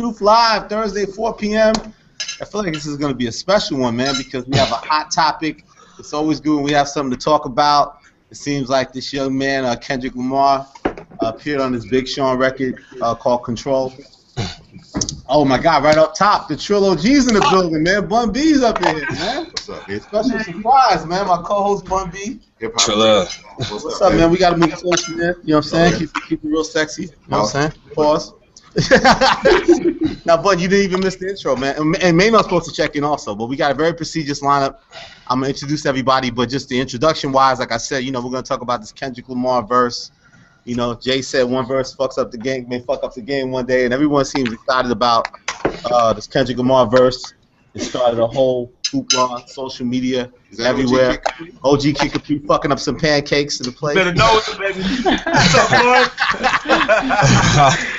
Truth Live, Thursday, 4 p.m. I feel like this is going to be a special one, man, because we have a hot topic. It's always good when we have something to talk about. It seems like this young man, Kendrick Lamar, appeared on this Big Sean record called Control. Oh, my God, right up top, the Trillo G's in the building, man. Bun B's up in here, man. What's up, man? Special surprise, man. My co-host, Bun B. Trillo. What's up, man? We got to move close, man. You know what I'm saying? Keep it real sexy. You know what I'm saying? Pause. Now, Bun, you didn't even miss the intro, man. And Mayno's supposed to check in also, but we got a very prestigious lineup. I'm going to introduce everybody, but just the introduction-wise, like I said, you know, we're going to talk about this Kendrick Lamar verse. You know, Jay said one verse fucks up the game, may fuck up the game one day, and everyone seems excited about this Kendrick Lamar verse. It started a whole hoopla on social media everywhere. OG Kid Capri fucking up some pancakes in the place. Better know it, baby. What's up, Lord?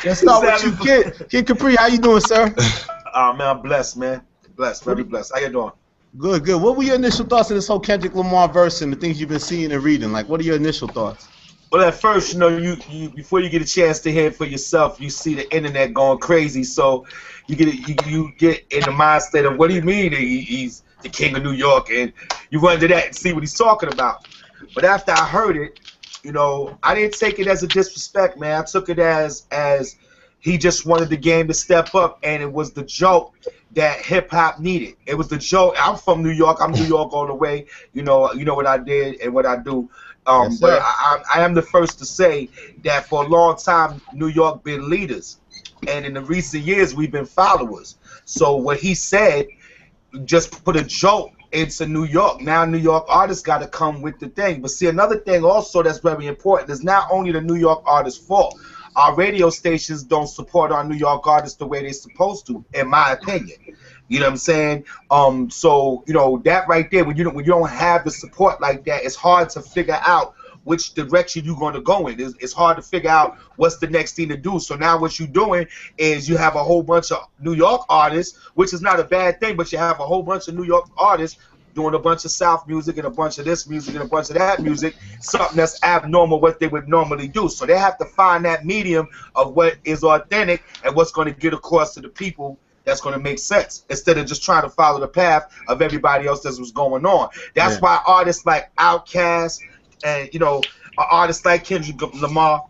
Let's start with you, Kid Capri. How you doing, sir? Man, I'm blessed, man. Blessed, very blessed. How you doing? Good, good. What were your initial thoughts on this whole Kendrick Lamar verse and the things you've been seeing and reading? Like, what are your initial thoughts? Well, at first, you know, you before you get a chance to hear it for yourself, you see the internet going crazy. So you get in the mind state of what do you mean he's the king of New York, and you run to that and see what he's talking about. But after I heard it, you know, I didn't take it as a disrespect, man. I took it as he just wanted the game to step up, and it was the joke that hip hop needed. It was the joke. I'm from New York. I'm New York all the way. You know what I did and what I do. Yes, but I am the first to say that for a long time, New York been leaders, and in the recent years, we've been followers. So what he said just put a joke into New York. Now New York artists got to come with the thing. But see, another thing also that's very important is not only the New York artists' fault. Our radio stations don't support our New York artists the way they're supposed to, in my opinion. You know what I'm saying? So you know that right there, when you don't have the support like that, it's hard to figure out which direction you're going to go in. It's hard to figure out what's the next thing to do. So now what you're doing is you have a whole bunch of New York artists, which is not a bad thing, but you have a whole bunch of New York artists doing a bunch of South music and a bunch of this music and a bunch of that music, something that's abnormal what they would normally do. So they have to find that medium of what is authentic and what's going to get across to the people that's going to make sense, instead of just trying to follow the path of everybody else that's what's going on. That's why artists like Outkast and, you know, artists like Kendrick Lamar,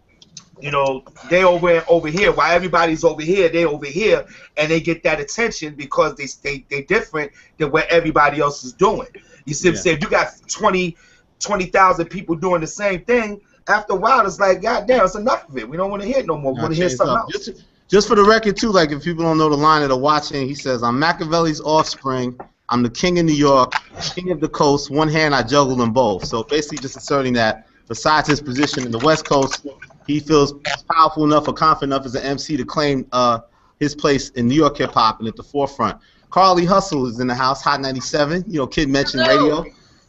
you know, they over here. While everybody's over here, they over here, and they get that attention because they different than what everybody else is doing. You see what I'm saying? If you got 20,000 people doing the same thing, after a while, it's like, God damn, it's enough of it. We don't want to hear it no more. We want to hear something else. Just for the record, too, like if people don't know the line that are watching, he says, I'm Machiavelli's offspring. I'm the king of New York, king of the coast. One hand, I juggle them both. So basically just asserting that besides his position in the West Coast, he feels powerful enough or confident enough as an MC to claim his place in New York hip-hop and at the forefront. Carly Hustle is in the house, Hot 97. You know, Kid mentioned radio.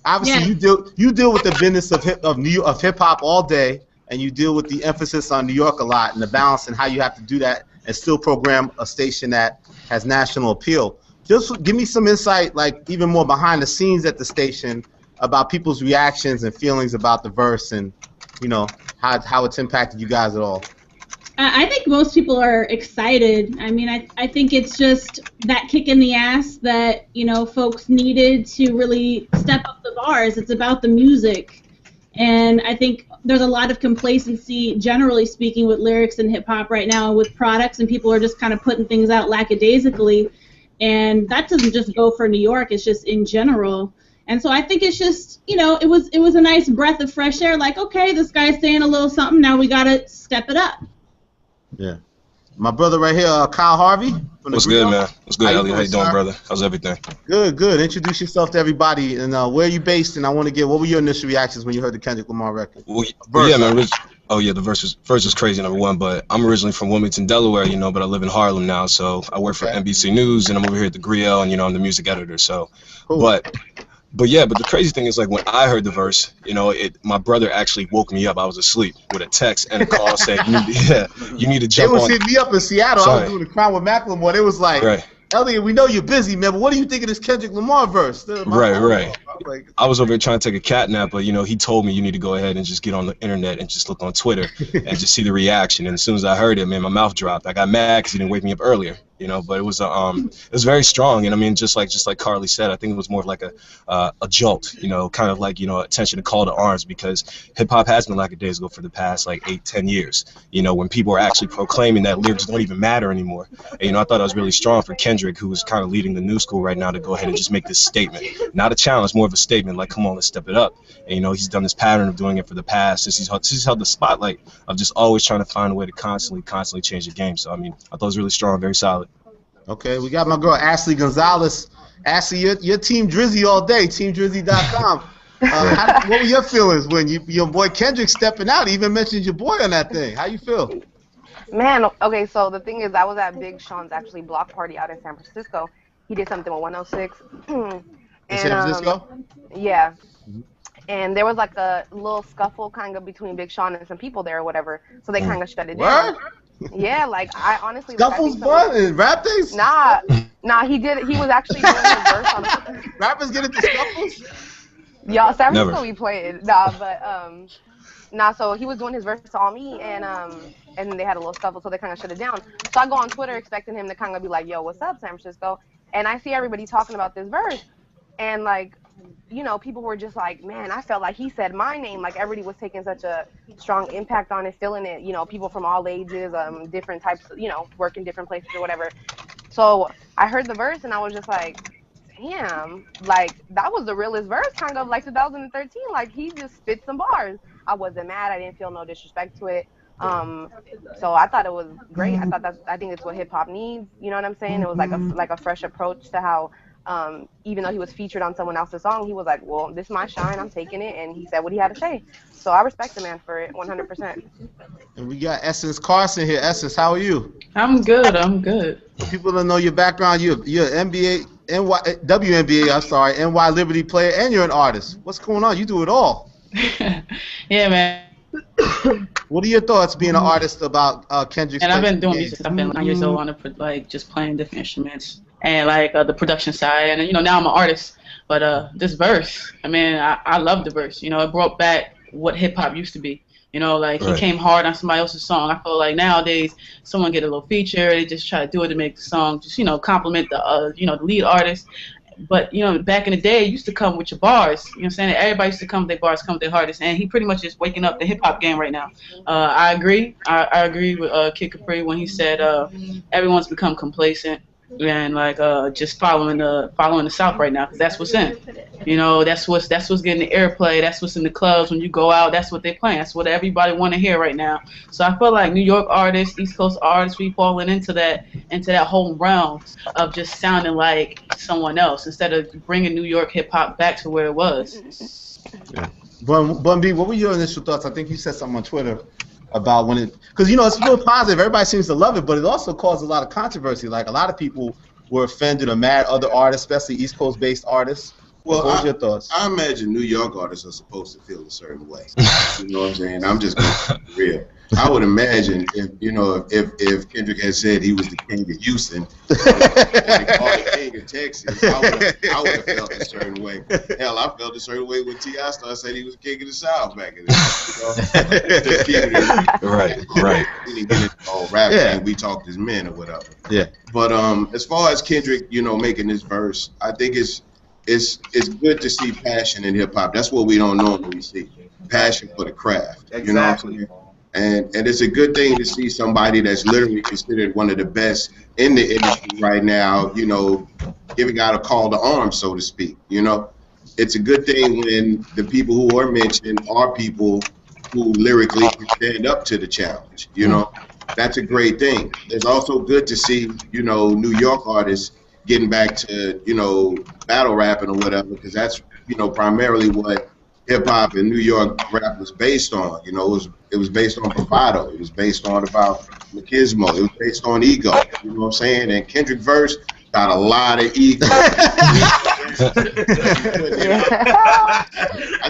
Obviously, you deal with the business of hip-hop all day, and you deal with the emphasis on New York a lot and the balance and how you have to do that and still program a station that has national appeal. Just give me some insight, like even more behind the scenes at the station, about people's reactions and feelings about the verse and, you know, how it's impacted you guys at all. I think most people are excited. I mean, I think it's just that kick in the ass that, you know, folks needed to really step up the bars. It's about the music. And I think there's a lot of complacency, generally speaking, with lyrics and hip-hop right now with products, and people are just kind of putting things out lackadaisically. And that doesn't just go for New York, it's just in general. And so I think it's just, you know, it was a nice breath of fresh air, like, okay, this guy's saying a little something, now we got to step it up. Yeah. My brother right here, Kyle Harvey. What's good, man? What's good, Elliot? How you doing, brother? How's everything? Good, good. Introduce yourself to everybody, and where are you based? And I want to get, what were your initial reactions when you heard the Kendrick Lamar record? Well, yeah, man. Oh, yeah, the verse is crazy, number one, but I'm originally from Wilmington, Delaware, you know, but I live in Harlem now, so I work for NBC News, and I'm over here at the Griel, and, you know, I'm the music editor, so. Cool. But yeah, but the crazy thing is, like, when I heard the verse, you know, my brother actually woke me up. I was asleep with a text and a call saying, you need to jump on. They was hitting me up in Seattle. Sorry. I was doing the Crown with Macklemore. It was like, Elliot, we know you're busy, man, but what do you think of this Kendrick Lamar verse? Right. I was over here trying to take a cat nap, but he told me you need to go ahead and just get on the internet and just look on Twitter and just see the reaction. And as soon as I heard it, man, my mouth dropped. I got mad because he didn't wake me up earlier. But it was very strong. And I mean, just like Carly said, I think it was more of like a jolt, kind of like attention to call to arms, because hip hop has been lackadaisical for the past like 8-10 years. When people are actually proclaiming that lyrics don't even matter anymore. And I thought it was really strong for Kendrick, who is kind of leading the new school right now, to go ahead and just make this statement, not a challenge, more of a statement, like, come on, let's step it up. And he's done this pattern of doing it for the past since he's held the spotlight of just always trying to find a way to constantly change the game. So I mean, I thought it was really strong, very solid. Okay, we got my girl Ashley Gonzalez. Ashley, you're Team Drizzy all day, teamdrizzy.com. What were your feelings when your boy Kendrick stepping out? He even mentioned your boy on that thing. How you feel? Man, okay, so the thing is, I was at Big Sean's actually block party out in San Francisco. He did something with 106. In San Francisco? Yeah. And there was like a little scuffle kind of between Big Sean and some people there or whatever, so they kind of shut it down. What? Yeah, like I honestly. Scuffles fun and rap things? Nah, he did. He was actually doing his verse on the. Rappers get into scuffles? Y'all, San Francisco we played. So he was doing his verse on me, and they had a little scuffle, so they kind of shut it down. So I go on Twitter expecting him to kind of be like, "Yo, what's up, San Francisco?" And I see everybody talking about this verse, and like, people were just like, man, I felt like he said my name. Like everybody was taking such a strong impact on it, feeling it. People from all ages, different types, work in different places or whatever. So I heard the verse and I was just like, damn, like that was the realest verse, kind of like 2013. Like he just spit some bars. I wasn't mad. I didn't feel no disrespect to it. So I thought it was great. I think it's what hip hop needs. You know what I'm saying? It was like a fresh approach to how. Even though he was featured on someone else's song, he was like, well, this is my shine, I'm taking it, and he said what he had to say. So I respect the man for it 100%. And we got Essence Carson here. Essence, how are you? I'm good. People don't know your background. You're an WNBA, NY Liberty player, and you're an artist. What's going on? You do it all. Yeah, man. What are your thoughts being an artist about Kendrick's? And I've been doing music since I've been 9 years old, just playing different instruments. And like the production side, and now I'm an artist. But this verse, I love the verse. It brought back what hip hop used to be. He came hard on somebody else's song. I feel like nowadays someone get a little feature, they just try to do it to make the song just compliment the the lead artist. But back in the day, it used to come with your bars. You know what I'm saying? Everybody used to come with their bars, come with their hardest, and he pretty much is waking up the hip hop game right now. I agree. I agree with Kid Capri when he said everyone's become complacent. And just following the South right now, because that's what's in. That's what's getting the airplay. That's what's in the clubs when you go out. That's what they playing. That's what everybody want to hear right now. So I feel like New York artists, East Coast artists, we falling into that whole realm of just sounding like someone else instead of bringing New York hip hop back to where it was. Yeah. Bun B, what were your initial thoughts? I think you said something on Twitter about when because it's real positive. Everybody seems to love it, but it also caused a lot of controversy. Like a lot of people were offended or mad. Other artists, especially East Coast based artists. Well, what was your thoughts? I imagine New York artists are supposed to feel a certain way. You know what I'm saying? I'm just going to be real. I would imagine if Kendrick had said he was the king of Houston, or the king of Texas, I would have felt a certain way. Hell, I felt a certain way when T.I. said he was the king of the South back in the day. Right. We didn't get into all rap thing. We talked as men or whatever. Yeah. But as far as Kendrick, making this verse, I think it's good to see passion in hip hop. That's what we don't normally see. Passion for the craft. Exactly. You know what I'm saying? And it's a good thing to see somebody that's literally considered one of the best in the industry right now, giving out a call to arms, so to speak. It's a good thing when the people who are mentioned are people who lyrically can stand up to the challenge. That's a great thing. It's also good to see, New York artists getting back to, battle rapping or whatever, because that's, primarily what hip hop in New York rap was based on. It was based on bravado. It was based on about machismo. It was based on ego. You know what I'm saying? And Kendrick verse got a lot of ego. I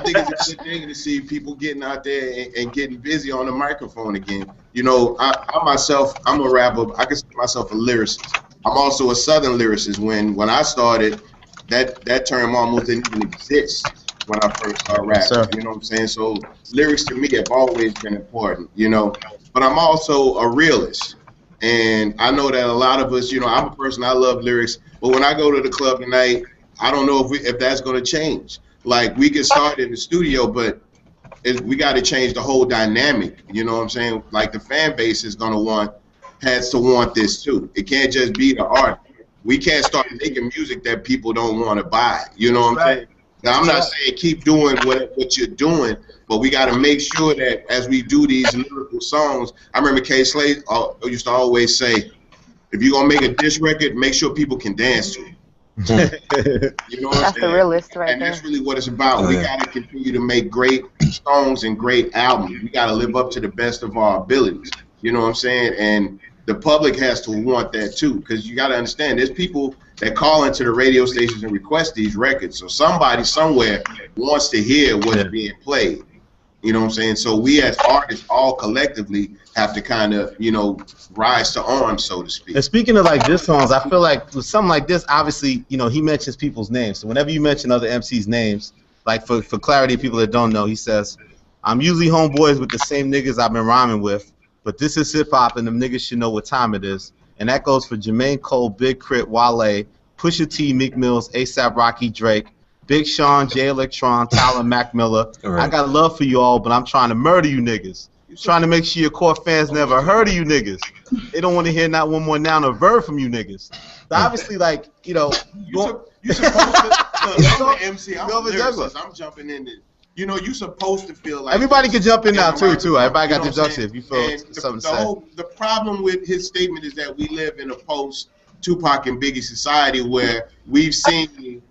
think it's a good thing to see people getting out there and getting busy on the microphone again. I myself, I'm a rapper. I consider myself a lyricist. I'm also a Southern lyricist. When I started, that term almost didn't even exist when I first started rapping. You know what I'm saying? So lyrics to me have always been important, you know. But I'm also a realist. And I know that a lot of us, you know, I'm a person, I love lyrics, but when I go to the club tonight, I don't know if that's going to change. Like, we get started in the studio, but we got to change the whole dynamic, you know what I'm saying? Like, the fan base has to want this too. It can't just be the art. We can't start making music that people don't want to buy, you know what I'm saying? Now, I'm not saying keep doing what you're doing, but we got to make sure that as we do these lyrical songs, I remember Kay Slade used to always say, if you're going to make a diss record, make sure people can dance to it. You know what I'm saying? That's the realist right and there. that's really what it's about. We got to continue to make great songs and great albums. We got to live up to the best of our abilities. You know what I'm saying? And the public has to want that too, because you got to understand, there's people that call into the radio stations and request these records. So somebody somewhere wants to hear what's being played. You know what I'm saying? So we as artists all collectively have to kind of, you know, rise to arms, so to speak. And speaking of like diss songs, I feel like with something like this, obviously, you know, he mentions people's names. So whenever you mention other MCs' names, like for clarity, people that don't know, he says, I'm usually homeboys with the same niggas I've been rhyming with, but this is hip-hop and them niggas should know what time it is. And that goes for Jermaine Cole, Big Crit, Wale, Pusha T, Meek Mills, A$AP Rocky, Drake, Big Sean, Jay Electron, Tyler, Mac Miller. I got love for you all, but I'm trying to murder you niggas. Trying to make sure your core fans never heard of you niggas. They don't want to hear not one more noun or verb from you niggas. So obviously, like, you know, you're supposed to. I'm an MC. I'm a lyricist. I'm jumping in there. You know, you're supposed to feel like everybody can jump in now too. Everybody got the junction if you feel something to say. The problem with his statement is that we live in a post-Tupac and Biggie society where we've seen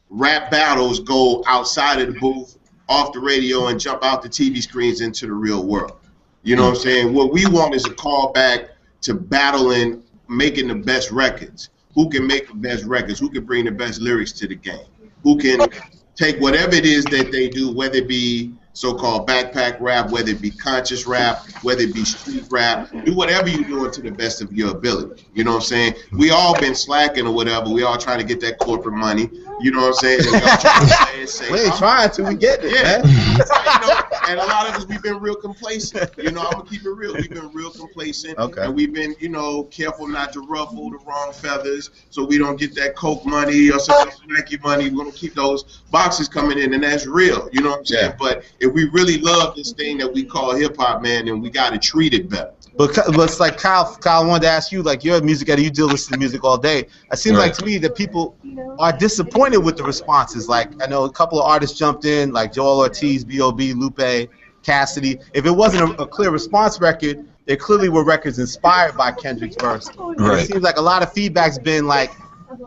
rap battles go outside of the booth, off the radio, and jump out the TV screens into the real world. You know what I'm saying? What we want is a call back to battling, making the best records. Who can make the best records? Who can bring the best lyrics to the game? Who can take whatever it is that they do, whether it be so-called backpack rap, whether it be conscious rap, whether it be street rap, do whatever you're doing to the best of your ability. You know what I'm saying? We all been slacking or whatever. We all trying to get that corporate money. You know what I'm saying? And we all trying to play and say, we ain't trying to. We get it, man. You know, and a lot of us, we've been real complacent. You know, I'm going to keep it real. We've been real complacent. And we've been, you know, careful not to ruffle the wrong feathers so we don't get that Coke money or some Nike money. We're going to keep those boxes coming in, and that's real. You know what I'm saying? But if we really love this thing that we call hip-hop, man, then we got to treat it better. But it's like Kyle wanted to ask you, like, you're a music editor, you do listen to music all day. It seems like to me that people are disappointed with the responses. Like, I know a couple of artists jumped in, like Joel Ortiz, B.O.B., Lupe, Cassidy. If it wasn't a clear response record, there clearly were records inspired by Kendrick's verse. It seems like a lot of feedback's been like,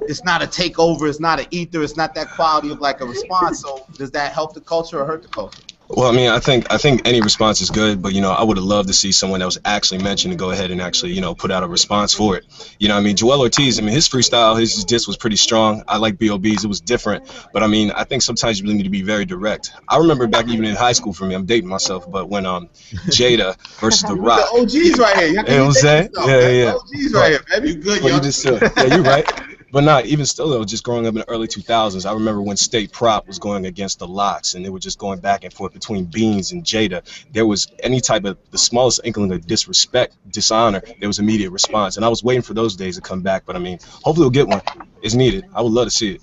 it's not a takeover, it's not an ether, it's not that quality of like a response. So does that help the culture or hurt the culture? Well, I mean, I think any response is good, but, you know, I would have loved to see someone that was actually mentioned to go ahead and actually, you know, put out a response for it. You know, I mean, Joel Ortiz, I mean, his freestyle, his diss was pretty strong. I like B.O.B.'s, it was different, but I mean, I think sometimes you really need to be very direct. I remember back even in high school for me, I'm dating myself, but when Jada versus The Rock. The OGs right here. You know what I'm saying? Yeah. OGs right here, baby. You good, yo. Yeah, you're right. But not even still though, just growing up in the early 2000s, I remember when State Prop was going against the Lox, and they were just going back and forth between Beans and Jada. There was any type of the smallest inkling of disrespect, dishonor, there was immediate response. And I was waiting for those days to come back, but I mean, hopefully we'll get one. It's needed. I would love to see it.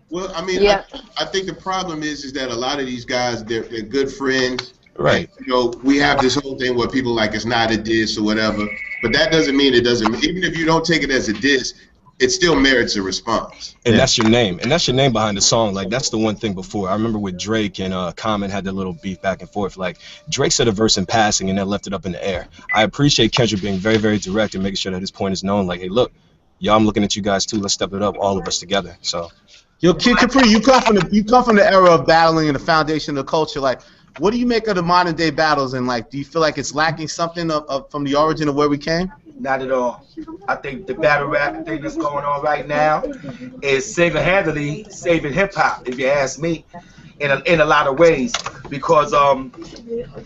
Well, I mean, I think the problem is that a lot of these guys, they're good friends. Right. And, you know, we have this whole thing where people like it's not a diss or whatever, but that doesn't mean it doesn't. Even if you don't take it as a diss, it still merits a response. And that's your name. And that's your name behind the song. Like, that's the one thing before. I remember with Drake and Common had that little beef back and forth. Like, Drake said a verse in passing and then left it up in the air. I appreciate Kendrick being very, very direct and making sure that his point is known. Like, hey, look, y'all, I'm looking at you guys too. Let's step it up, all of us together. So, yo, Kid Capri, you come from the era of battling and the foundation of the culture. Like, what do you make of the modern day battles? And like, do you feel like it's lacking something from the origin of where we came? Not at all. I think the battle rap thing that's going on right now is single-handedly saving hip-hop, if you ask me, in a lot of ways. Because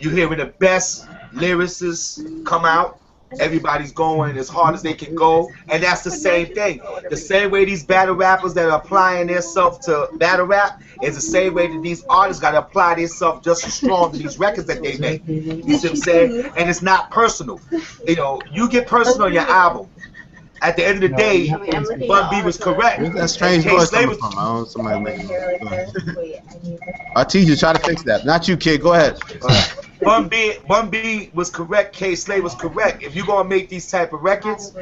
you're hearing the best lyricists come out Everybody's going as hard as they can go, and that's the same thing. The same way these battle rappers that are applying themselves to battle rap is the same way that these artists got to apply themselves just as strong to these records that they make. You see what I'm saying? And it's not personal. You know, you get personal on your album. At the end of the day, Bun B was correct. Where's that strange voice coming from? I don't know, somebody making Our teacher, try to fix that. Not you, kid. Go ahead. Bun B was correct. K Slay was correct. If you're gonna make these type of records,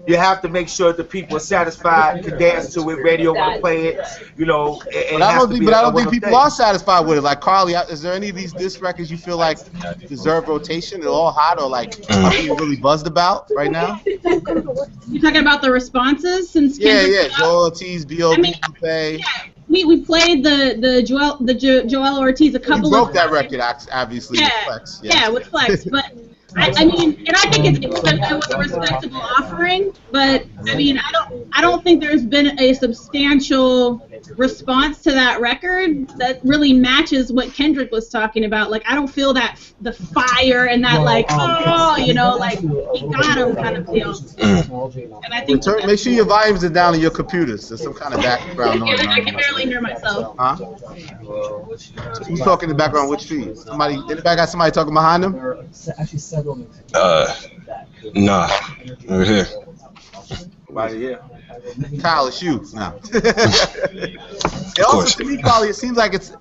you have to make sure the people are satisfied, can dance to it, radio wanna play it, you know. But I don't think people are satisfied with it. Like Carly, is there any of these disc records you feel like deserve rotation? They're all hot, or like are people really buzzed about right now? You're talking about the responses since yeah, Joel Ortiz, B.O.B. Lupe. We played the Joel Ortiz a couple. You broke that record, obviously. Yeah, with Flex. Yeah, with Flex. But I mean, and I think it was a respectable offering. But I mean, I don't think there's been a substantial response to that record that really matches what Kendrick was talking about. Like, I don't feel that the fire and that like, oh, you know, like he got him kind of feel. And I think make sure your volumes are down on your computers. There's some kind of background noise. I can barely hear myself. Huh? Who's talking in the background? Which feed? Somebody in the back got somebody talking behind them? Nah, over here. Right here. Kyle, it's you. Nah. It also, to me, Carly, it seems like it's.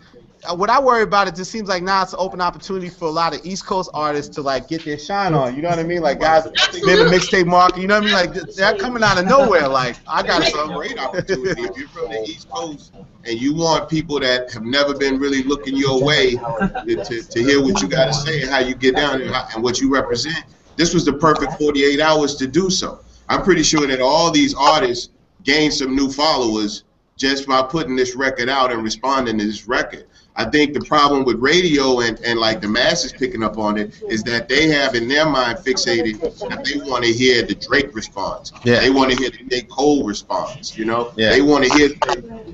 What I worry about, it just seems like now it's an open opportunity for a lot of East Coast artists to like get their shine on. You know what I mean? Like guys, maybe mixtape market. You know what I mean? Like they're coming out of nowhere. Like I got It's a great opportunity if you're from the East Coast and you want people that have never been really looking your way to hear what you got to say and how you get down and what you represent. This was the perfect 48 hours to do so. I'm pretty sure that all these artists gained some new followers just by putting this record out and responding to this record. I think the problem with radio and like the masses picking up on it is that they have in their mind fixated that they want to hear the Drake response. Yeah. They want to hear the J. Cole response, you know? Yeah. They want to hear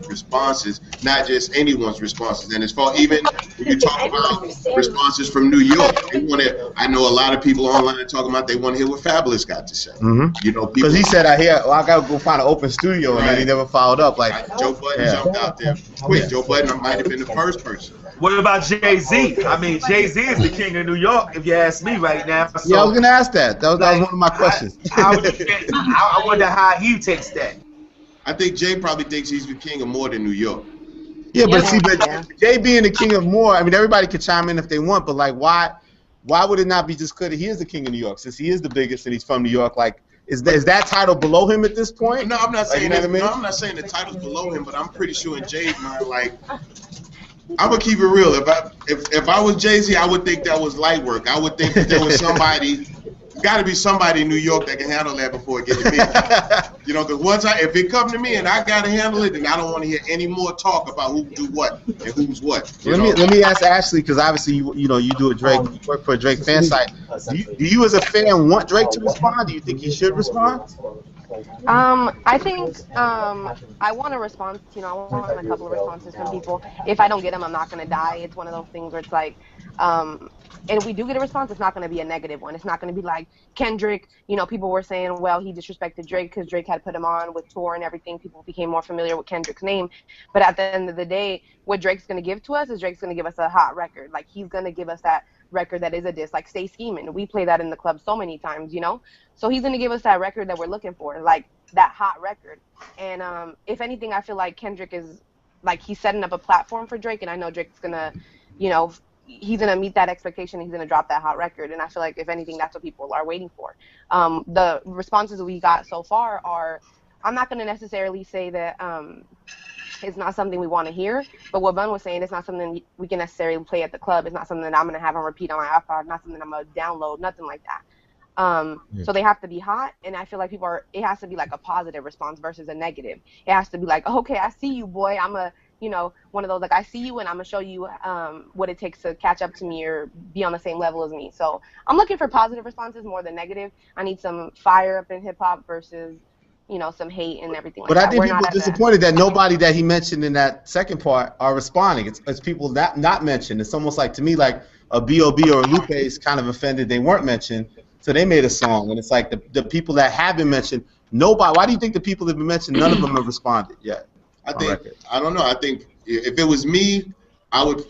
responses, not just anyone's responses. And as far even when you talk about responses from New York, they want to, I know a lot of people online talking about they want to hear what Fabulous got to say. You know, because he said, I got to go find an open studio, and then he never followed up. Like Joe Budden jumped out there quick. Joe Budden might have been the first person. What about Jay-Z? I mean, Jay-Z is the king of New York, if you ask me right now. So, yeah, I was going to ask that. That was one of my questions. I wonder how he takes that. I think Jay probably thinks he's the king of more than New York. Yeah, but see, Jay being the king of more, I mean, everybody could chime in if they want, but like, why would it not be just clear that he is the king of New York, since he is the biggest and he's from New York? Like, is that title below him at this point? No, I'm not saying that. No, I'm not saying the title's below him, but I'm pretty sure in Jay's mind, like, I'm gonna keep it real. If I was Jay-Z, I would think that was light work. I would think that there was somebody, got to be somebody in New York that can handle that before it gets to me. You know, because if it comes to me and I gotta handle it, then I don't want to hear any more talk about who do what and who's what. Let me ask Ashley, because obviously you do you work for a Drake fan site. Do you as a fan want Drake to respond? Do you think he should respond? I think I want a response. You know, I want a couple of responses from people. If I don't get them, I'm not gonna die. It's one of those things where it's like, and if we do get a response, it's not gonna be a negative one. It's not gonna be like Kendrick. You know, people were saying, well, he disrespected Drake because Drake had put him on with tour and everything. People became more familiar with Kendrick's name. But at the end of the day, what Drake's gonna give to us is Drake's gonna give us a hot record. Like, he's gonna give us that record that is a diss, like Stay Scheming. We play that in the club so many times, you know? So he's going to give us that record that we're looking for, like that hot record. And if anything, I feel like Kendrick is, like, he's setting up a platform for Drake, and I know Drake's going to, you know, he's going to meet that expectation. He's going to drop that hot record. And I feel like, if anything, that's what people are waiting for. The responses we got so far are, I'm not going to necessarily say that it's not something we want to hear, but what Bun was saying, it's not something we can necessarily play at the club. It's not something that I'm going to have on repeat on my iPod, not something I'm going to download, nothing like that. So they have to be hot, and I feel like it has to be like a positive response versus a negative. It has to be like, okay, I see you, boy. I'm one of those, like, I see you, and I'm going to show you what it takes to catch up to me or be on the same level as me. So I'm looking for positive responses more than negative. I need some fire up in hip-hop versus, you know, some hate and everything like that. But I think people are disappointed that nobody that he mentioned in that second part are responding. It's people not mentioned. It's almost like, to me, like a B.O.B. or a Lupe is kind of offended they weren't mentioned. So they made a song, and it's like the people that have been mentioned, nobody. Why do you think the people that have been mentioned, none of them have responded yet? I don't know. I think if it was me, I would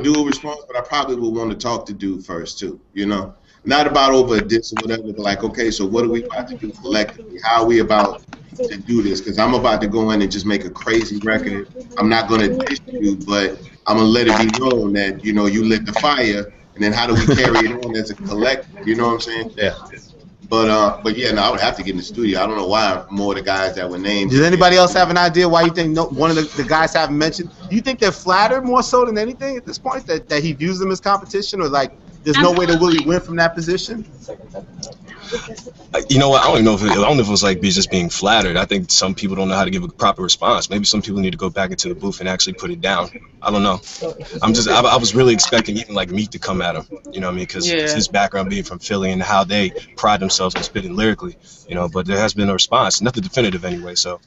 do a response, but I probably would want to talk to dude first too. You know, not about over a diss or whatever, but like, okay, so what are we about to do collectively? How are we about to do this? Because I'm about to go in and just make a crazy record. I'm not going to diss you, but I'm going to let it be known that, you know, you lit the fire, and then how do we carry it on as a collective? You know what I'm saying? Yeah. But yeah, no, I would have to get in the studio. I don't know why more of the guys that were named. Does anybody else have an idea why you think one of the guys haven't mentioned? Do you think they're flattered more so than anything at this point, that he views them as competition, or like there's no way to really win from that position? You know what? I don't know if it was like just being flattered. I think some people don't know how to give a proper response. Maybe some people need to go back into the booth and actually put it down. I don't know. I was really expecting even like Meek to come at him. You know what I mean? Because his background being from Philly and how they pride themselves on spitting lyrically. You know, but there has been a response, nothing definitive anyway. So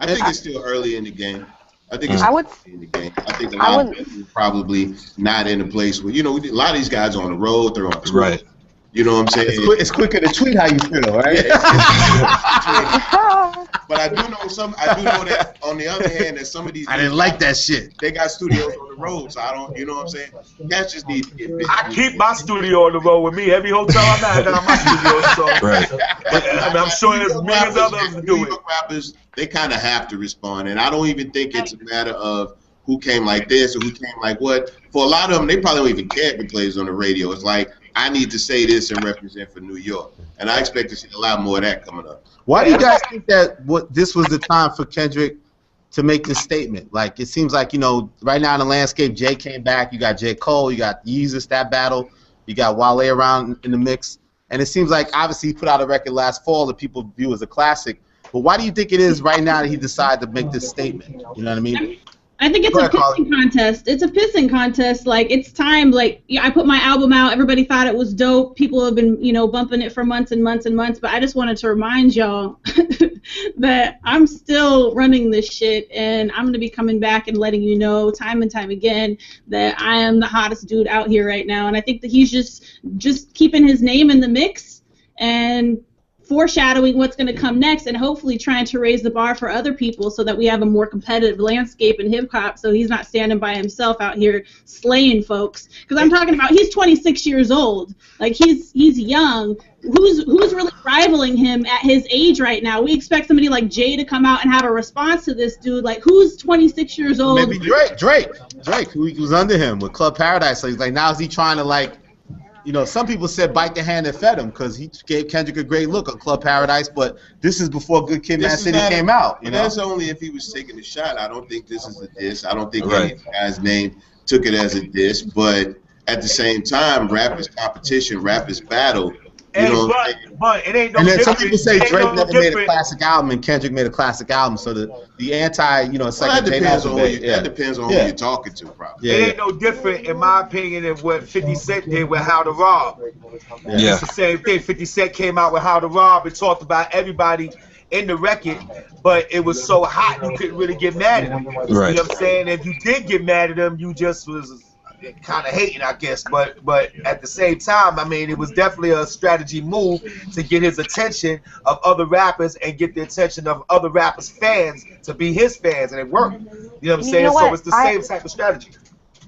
I think it's still early in the game. I think it's early in the game. I think a lot of people probably not in a place where, you know, a lot of these guys are on the road. They're on Twitter. Right. You know what I'm saying? It's quicker to tweet how you feel, right? But I do know that on the other hand, that some of these I didn't like that shit. They got studios on the road, so I don't. You know what I'm saying? Cats just need to get busy. I keep my studio on the road with me. Every hotel I'm at, I got my studio. So, right. I mean, I'm sure there's millions of others to do it. New York rappers, they kind of have to respond, and I don't even think it's a matter of who came like this or who came like what. For a lot of them, they probably don't even care if it plays on the radio. It's like, I need to say this and represent for New York, and I expect to see a lot more of that coming up. Why do you guys think that this was the time for Kendrick to make this statement? Like, it seems like, you know, right now in the landscape, Jay came back, you got J. Cole, you got Yeezus, that battle, you got Wale around in the mix, and it seems like obviously he put out a record last fall that people view as a classic, but why do you think it is right now that he decided to make this statement? You know what I mean? I think it's a pissing contest. It's a pissing contest. Like, it's time. Like, I put my album out. Everybody thought it was dope. People have been, you know, bumping it for months and months and months. But I just wanted to remind y'all that I'm still running this shit, and I'm going to be coming back and letting you know time and time again that I am the hottest dude out here right now. And I think that he's just keeping his name in the mix and foreshadowing what's going to come next, and hopefully trying to raise the bar for other people so that we have a more competitive landscape in hip-hop, so he's not standing by himself out here slaying folks. Because I'm talking about, he's 26 years old. Like, he's young. Who's really rivaling him at his age right now? We expect somebody like Jay to come out and have a response to this dude. Like, who's 26 years old? Maybe Drake, who was under him with Club Paradise. So he's like, now is he trying to, like, you know, some people said bite the hand that fed him because he gave Kendrick a great look on Club Paradise, but this is before Good Kid, Mad City came out. You know? That's only if he was taking a shot. I don't think this is a diss. I don't think any of the guys' name took it as a diss, but at the same time, rap is competition, rap is battle. You know, but it ain't no and then different. some people say Drake never made a classic album and Kendrick made a classic album, so the anti, you know, second depends on that depends on who you're talking to, probably. It ain't no different, in my opinion, than what 50 Cent did with How to Rob. It's the same thing. 50 Cent came out with How to Rob and talked about everybody in the record, but it was so hot you couldn't really get mad at him. Right. You know what I'm saying? If you did get mad at him, you just was kind of hating, I guess, but at the same time, I mean, it was definitely a strategy move to get his attention of other rappers and get the attention of other rappers' fans to be his fans, and it worked. You know what I'm saying? So it's the same type of strategy.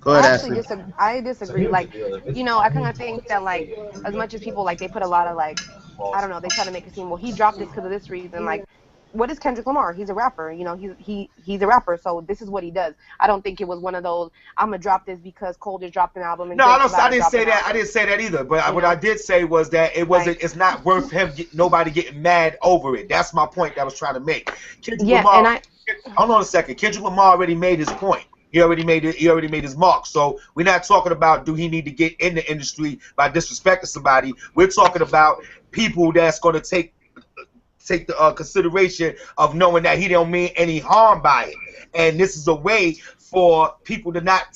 Go ahead, Ashley. I disagree. Like, you know, I kind of think that, like, as much as people, like, they put a lot of, like, I don't know, they try to make it seem, well, he dropped this because of this reason. Like, what is Kendrick Lamar? He's a rapper. You know, he's a rapper, so this is what he does. I don't think it was one of those, I'm gonna drop this because Cole just dropped an album. And no, I didn't say that. I didn't say that either. But what I did say was that it wasn't. It's not worth nobody getting mad over it. That's my point that I was trying to make. Kendrick Lamar, hold on a second. Kendrick Lamar already made his point. He already made his mark. So we're not talking about do he need to get in the industry by disrespecting somebody. We're talking about people that's gonna take the consideration of knowing that he don't mean any harm by it, and this is a way for people to not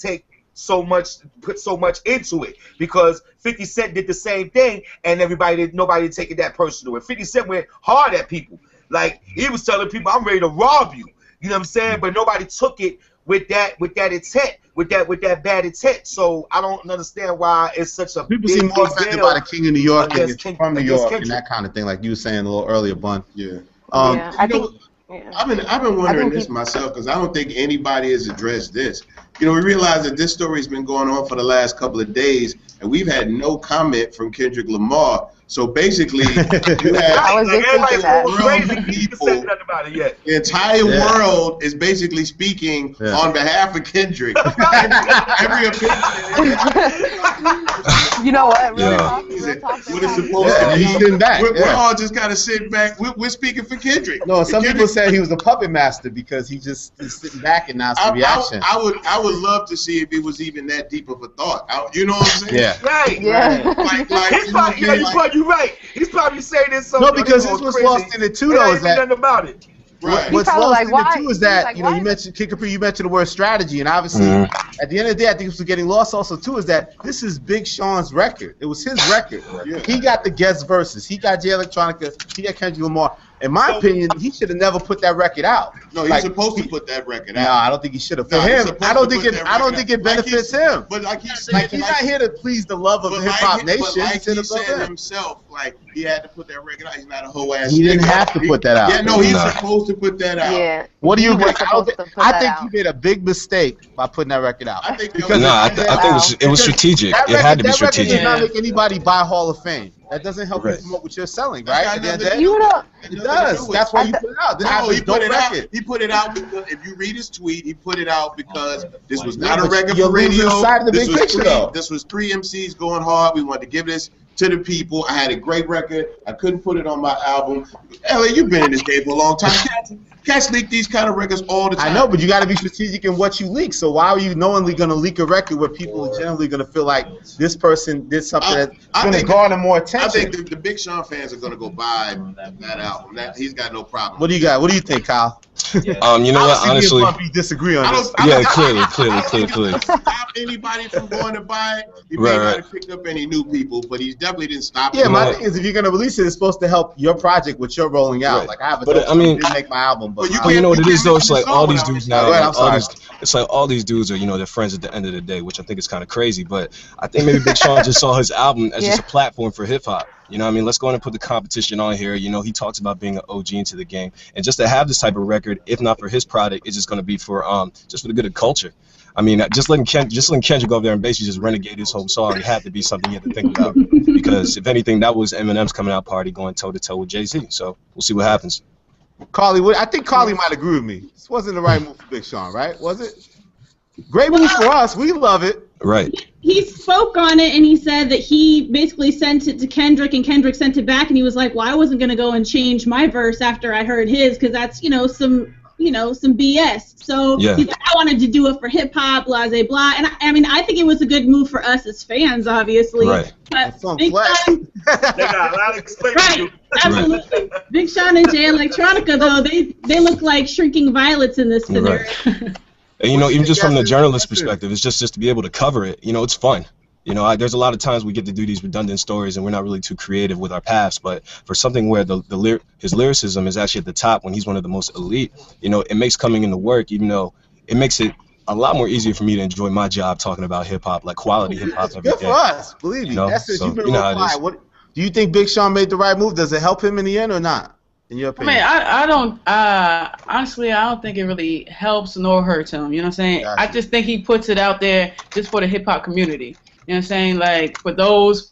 put so much into it, because 50 Cent did the same thing and nobody taking that personal. And 50 Cent went hard at people, like he was telling people, I'm ready to rob you. You know what I'm saying? But nobody took it with that intent, with that bad intent. So I don't understand why it's such a People big, seem more big offended deal by the King of New York and against from New against York and Kendrick. that kind of thing, like you were saying a little earlier, Bun. Yeah. Yeah, I You know, think. Yeah. I've been wondering think this myself because I don't think anybody has addressed this. You know, we realize that this story's been going on for the last couple of days, and we've had no comment from Kendrick Lamar. So basically, you I was have just thinking that. Everybody's going crazy. He people. said nothing about it yet. The entire Yeah. world is basically speaking Yeah. on behalf of Kendrick. every opinion. You know what? Real Yeah. talk. Real talk. What it's supposed Yeah, to he's be. sitting back. We're Yeah. all just kind of sitting back. We're speaking for Kendrick. No, some Kendrick- people said he was a puppet master because he just is sitting back and not some reaction. I would love to see if it was even that deep of a thought. You know what I'm saying? Yeah. Right. Yeah. Like He's probably, you're right. He's probably saying this so. No, because this was lost in it too, though. Is that nothing about it. Right. what's probably lost like, in why? it too is He's that like, you know why? you mentioned Kid Capri, you mentioned the word strategy, and obviously at the end of the day, I think what's getting lost also too is that this is Big Sean's record. It was his record. Yeah. He got the guest verses. He got Jay Electronica. He got Kendrick Lamar. In my opinion, he should have never put that record out. No, he's Like, supposed to put that record No, out. I don't think he should have. For No, he's him, supposed I don't to think put it. that I don't record think it out. Like benefits he's- him. But like he said, Like he's not here to please the love of but hip hop like nation. But He's like here he to love said him. himself, like he had to put that record out. He's not a whole ass. He didn't nigga. have to put that out. Yeah, no, he's Nah. supposed to put that out. Yeah. What do you He was think? I, don't supposed think, to put I that think out. he made a big mistake by putting that record out. I think Because No, I think it was strategic. That It had to be that record does strategic. not make anybody buy Hall of Fame. That doesn't help you Right. promote what you're selling, That's right? got At the end of nothing the to day, You know, it does. That's why you put it out. This No, is he a dope put it out. record. He put it out because if you read his tweet, he put it out because this was not a but record you're for radio. losing sight of the This big was picture, three. though. This was three MCs going hard. We wanted to give this to the people. I had a great record. I couldn't put it on my album. LA, you've been in this game for a long time. Cats leak these kind of records all the time. I know, but you got to be strategic in what you leak. So why are you knowingly going to leak a record where people are generally going to feel like this person did something that's I going to think- garner more I attention? think the Big Sean fans are going to go buy that album. He's got no problem. What do you got? What do you think, Kyle? You know what? Obviously, me Honestly, and Bumpy disagree on this. Yeah, clearly. I don't think it stopped anybody from going to buy it. He may Right, not right. have picked up any new people, but he definitely didn't stop. Yeah, it. my thing is, if you're gonna release it, it's supposed to help your project, which you're rolling out. Right. Like I have a But, dope I mean- didn't make my album, but But you Well, you know what it You is can't though. It's release like a all song these without dudes it. now. Go ahead, I'm all sorry. it's like all these dudes are, they're friends at the end of the day, which I think is kind of crazy. But I think maybe Big Sean just saw his album as just a platform for hip hop. You know what I mean? Let's go ahead and put the competition on here. He talks about being an OG into the game, and just to have this type of record, if not for his product, it's just going to be for just for the good of culture. I mean, just letting Kendrick go over there and basically just renegade his whole song, it had to be something you had to think about. Because if anything, that was Eminem's coming out party going toe to toe with Jay-Z. So we'll see what happens. Carly, I think Carly might agree with me. This wasn't the right move for Big Sean, right? Was it? Great move for us. We love it. Right. He spoke on it and he said that he basically sent it to Kendrick and Kendrick sent it back and he was like, well, I wasn't going to go and change my verse after I heard his because that's, some BS. So Yeah. he's like, I wanted to do it for hip hop, blah, blah, blah. And I mean, I think it was a good move for us as fans, obviously. Right. But That's some Big flex. Sean, They got a lot of explaining to do. right, absolutely. Big Sean and Jay Electronica, though, they look like shrinking violets in this scenario. Right. And even just from the journalist perspective, it's just to be able to cover it. It's fun. There's a lot of times we get to do these redundant stories and we're not really too creative with our paths. But for something where his lyricism is actually at the top when he's one of the most elite, it makes coming into work, even though it makes it a lot more easier for me to enjoy my job talking about hip hop, like quality hip hop every Good day. for us. Believe me. That's it. So, You've been you know real how it is. quiet. What do you think Big Sean made the right move? Does it help him in the end or not? In your I opinion? mean, I don't, honestly, I don't think it really helps nor hurts him. You know what I'm saying? Gotcha. I just think he puts it out there just for the hip hop community. You know what I'm saying? Like, for those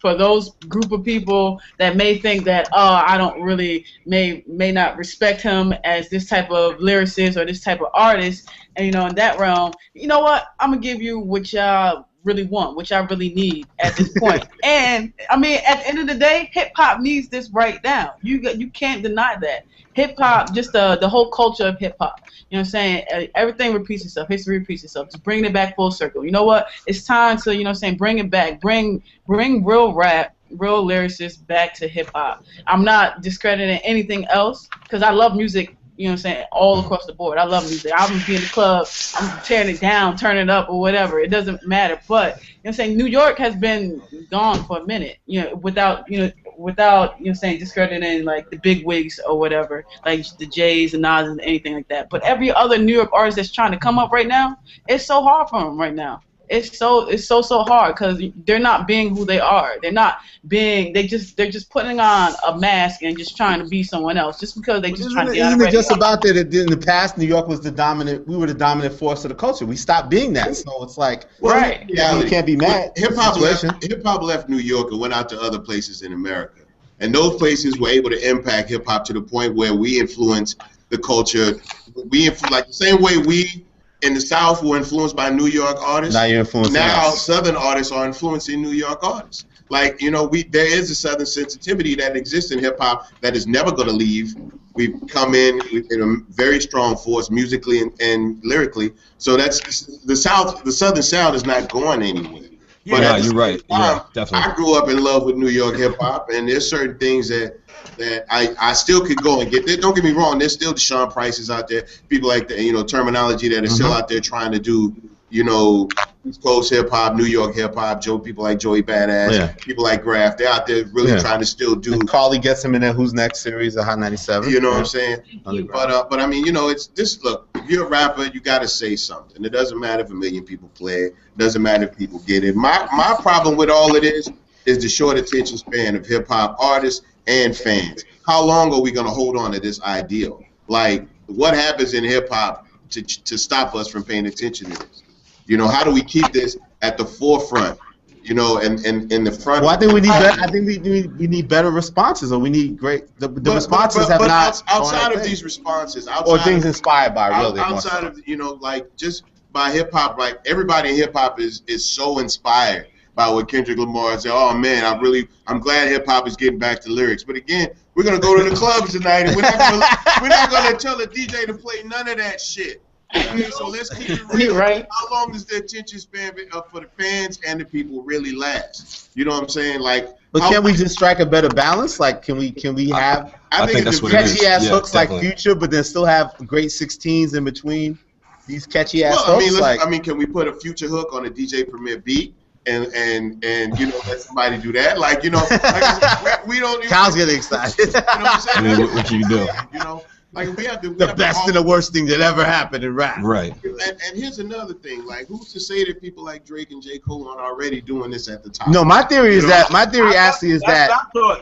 group of people that may think that, I don't really, may not respect him as this type of lyricist or this type of artist, and, in that realm, you know what? I'm going to give you what y'all really want, which I really need at this point. And I mean, at the end of the day, hip hop needs this right now. You can't deny that. Hip hop, just the whole culture of hip hop. You know what I'm saying? Everything repeats itself. History repeats itself. Just bringing it back full circle. You know what? It's time to, bring it back. Bring real rap, real lyricists back to hip hop. I'm not discrediting anything else because I love music. You know what I'm saying? All across the board. I love music. I'm gonna be in the club. I'm tearing it down, turning it up, or whatever. It doesn't matter. But you know what I'm saying? New York has been gone for a minute. Without without saying discrediting like the big wigs or whatever, like the Jays and Nas and anything like that. But every other New York artist that's trying to come up right now, it's so hard for them right now. It's so hard because they're not being who they are. They're not being. They're just putting on a mask and just trying to be someone else just because they just trying to get out of Isn't it just about that? In the past, New York was the dominant. We were the dominant force of the culture. We stopped being that. So it's like, right. Yeah, you can't be mad. Hip hop left New York and went out to other places in America, and those places were able to impact hip hop to the point where we influence the culture. Like the same way we in the South were influenced by New York artists. Now you're influencing us. Southern artists are influencing New York artists. Like, there is a Southern sensitivity that exists in hip hop that is never going to leave. We've come in a very strong force musically and lyrically. So that's the Southern sound is not going anywhere. Yeah, but you're right. Yeah, definitely. I grew up in love with New York hip hop, and there's certain things that I still could go and get. Don't get me wrong. There's still Deshaun Prices out there. People like the terminology that are still out there trying to do East Coast hip hop, New York hip hop. People like Joey Badass, people like Graf. They're out there really trying to still do. And Carly gets him in that Who's Next series of Hot 97. You know what I'm saying? But I mean, it's this. Look, if you're a rapper, you got to say something. It doesn't matter if a million people play it. It doesn't matter if people get it. My problem with all of this is the short attention span of hip hop artists and fans. How long are we going to hold on to this ideal? Like, what happens in hip hop to stop us from paying attention to this? How do we keep this at the forefront? And in the front. Well, I think we need better. I think we need better responses, or we need great. The responses have not. Outside of these responses, or things inspired by really. Outside of like just by hip hop, like everybody in hip hop is so inspired by what Kendrick Lamar said. Oh man, I'm glad hip hop is getting back to lyrics. But again, we're gonna go to the clubs tonight, and we're not gonna tell the DJ to play none of that shit. Okay, so let's keep it real. Right. How long does the attention span for the fans and the people really last? You know what I'm saying? Like, but can't we just strike a better balance? Like, can we have? I think that's what it is. Catchy ass hooks like Future, but then still have great 16s in between these catchy ass hooks. I mean, can we put a Future hook on a DJ Premier beat? And let somebody do that. Like, we don't. Kyle's getting excited. You know what I'm saying? I mean, what can you do? Like we have the best and the worst thing that ever happened in rap. Right. And here's another thing. Like, who's to say that people like Drake and J. Cole aren't already doing this at the top? No, my theory is that. My theory actually is that.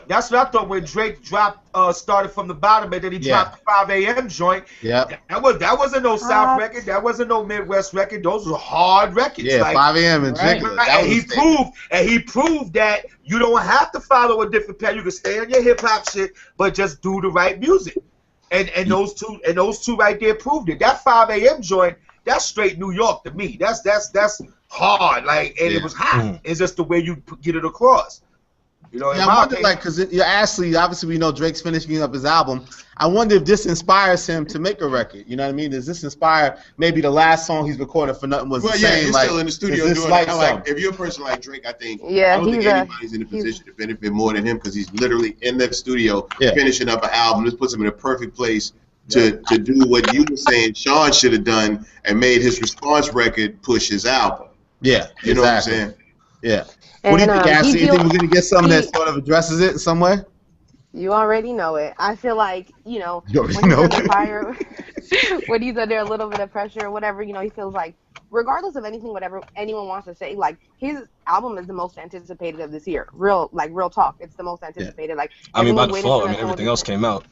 That's what I thought when Drake started from the bottom and then he dropped the 5 a.m. joint. Yeah. That wasn't no South record. That wasn't no Midwest record. Those were hard records. Yeah, 5 a.m. and Drake. And he proved that you don't have to follow a different path. You can stay on your hip hop shit, but just do the right music. And those two right there proved it. That 5 a.m. joint, that's straight New York to me. That's hard. Like, and it was hot. It's just the way you get it across. I wonder, because Ashley, obviously we know Drake's finishing up his album. I wonder if this inspires him to make a record. You know what I mean? Does this inspire maybe the last song he's recorded for Nothing Was the Same? He's still in the studio doing it. Like, if you're a person like Drake, I think I don't think anybody's in a position to benefit more than him because he's literally in the studio finishing up an album. This puts him in a perfect place to do what you were saying Sean should have done and made his Response record push his album. Yeah, you know what I'm saying? Yeah. What do you think, Ashley? You think we're gonna get something that sort of addresses it in some way? You already know it. I feel like, you when he's under fire, when he's under a little bit of pressure or whatever, he feels like, regardless of anything, whatever anyone wants to say, like, his album is the most anticipated of this year. Real talk. It's the most anticipated. Like, I mean, by default, everything else came out.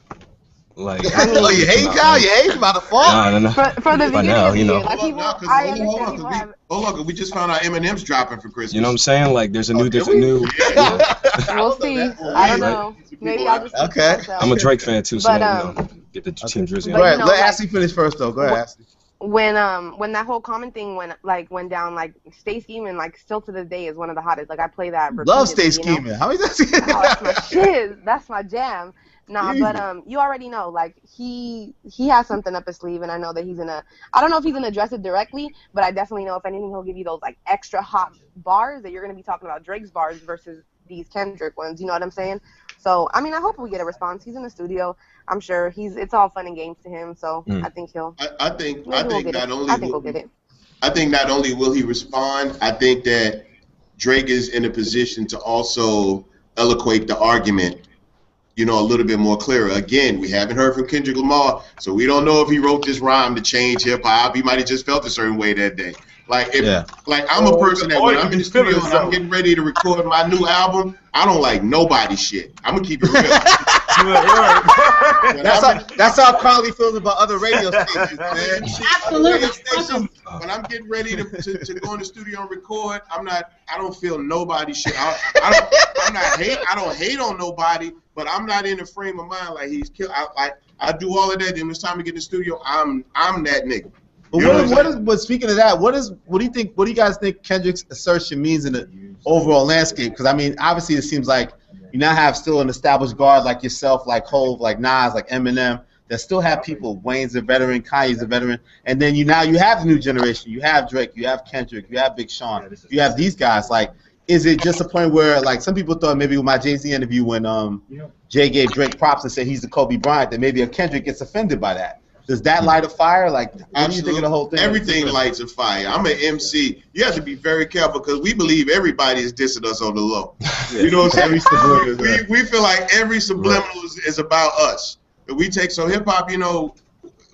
Like, you hate Kyle? You hate by default? No. For the beginning of the year, like, hold on, we just found out Eminem's dropping for Christmas. You know what I'm saying? Like, there's a new. We'll see. I don't know. Maybe I'll just. Okay. I'm a Drake fan too, so get the Team Drizzy. Go ahead. Let Ashley finish first, though. Go ahead, Ashley. When that whole Common thing went down, like, Stay Scheming, like, still to this day is one of the hottest. Like, I play that. Love Stay Scheming. How is that? That's my shit. That's my jam. Nah, but you already know, like, he has something up his sleeve, and I know that I don't know if he's gonna address it directly, but I definitely know if anything he'll give you those, like, extra hot bars that you're gonna be talking about Drake's bars versus these Kendrick ones. You know what I'm saying? So I mean, I hope we get a response. He's in the studio. I'm sure it's all fun and games to him. So I think he'll. I think we'll get it. I think not only will he respond, I think that Drake is in a position to also eloquate the argument, you know, a little bit more clearer. Again, we haven't heard from Kendrick Lamar, so we don't know if he wrote this rhyme to change hip hop. He might have just felt a certain way that day. Like, like I'm a person that when I'm in the studio and I'm getting ready to record my new album, I don't like nobody's shit. I'm gonna keep it real. That's how Carly feels about other radio stations, man. Absolutely. When I'm getting ready to go in the studio and record, I don't feel nobody's shit. I don't hate on nobody, but I'm not in the frame of mind like he's killed. I do all of that. Then when it's time to get in the studio, I'm that nigga. But speaking of that, what do you think? What do you guys think Kendrick's assertion means in the overall landscape? Because I mean, obviously, it seems like you now have still an established guard like yourself, like Hov, like Nas, like Eminem, that still have people. Wayne's a veteran, Kanye's a veteran, and then you have the new generation. You have Drake, you have Kendrick, you have Big Sean, you have these guys. Like, is it just a point where, like, some people thought maybe with my Jay-Z interview when Jay gave Drake props and said he's the Kobe Bryant, that maybe a Kendrick gets offended by that? Does that light a fire? Like, what do you think of the whole thing? Everything lights a fire. I'm an MC. You have to be very careful because we believe everybody is dissing us on the low. You know what I'm saying? We feel like every subliminal is about us. We take hip hop. You know,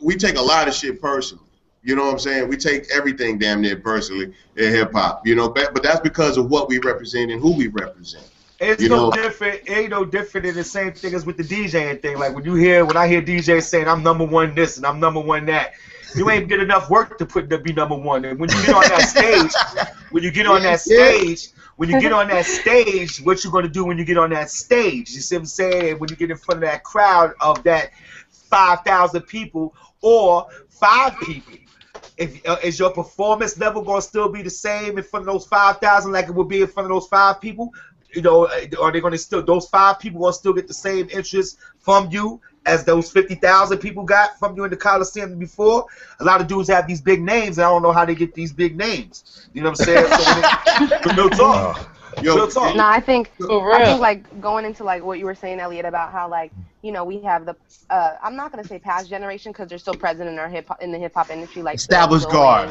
we take a lot of shit personally. You know what I'm saying? We take everything damn near personally in hip hop. You know, but that's because of what we represent and who we represent. It's no different. It ain't no different than the same thing as with the DJing thing. Like when I hear DJs saying I'm #1 this and I'm #1 that, you ain't get enough work to be #1. And when you get on that stage, what you gonna do when you get on that stage? You see what I'm saying? When you get in front of that crowd of that 5,000 people or 5 people. Is your performance level gonna still be the same in front of those 5,000 like it would be in front of those 5 people? You know, are they going to still, those 5 people going to still get the same interest from you as those 50,000 people got from you in the Coliseum before? A lot of dudes have these big names, and I don't know how they get these big names. You know what I'm saying? So real talk. Real talk. No, I think like going into like what you were saying, Elliot, about how like, you know, we have the I'm not gonna say past generation because they're still present in our the hip hop industry, like established guard.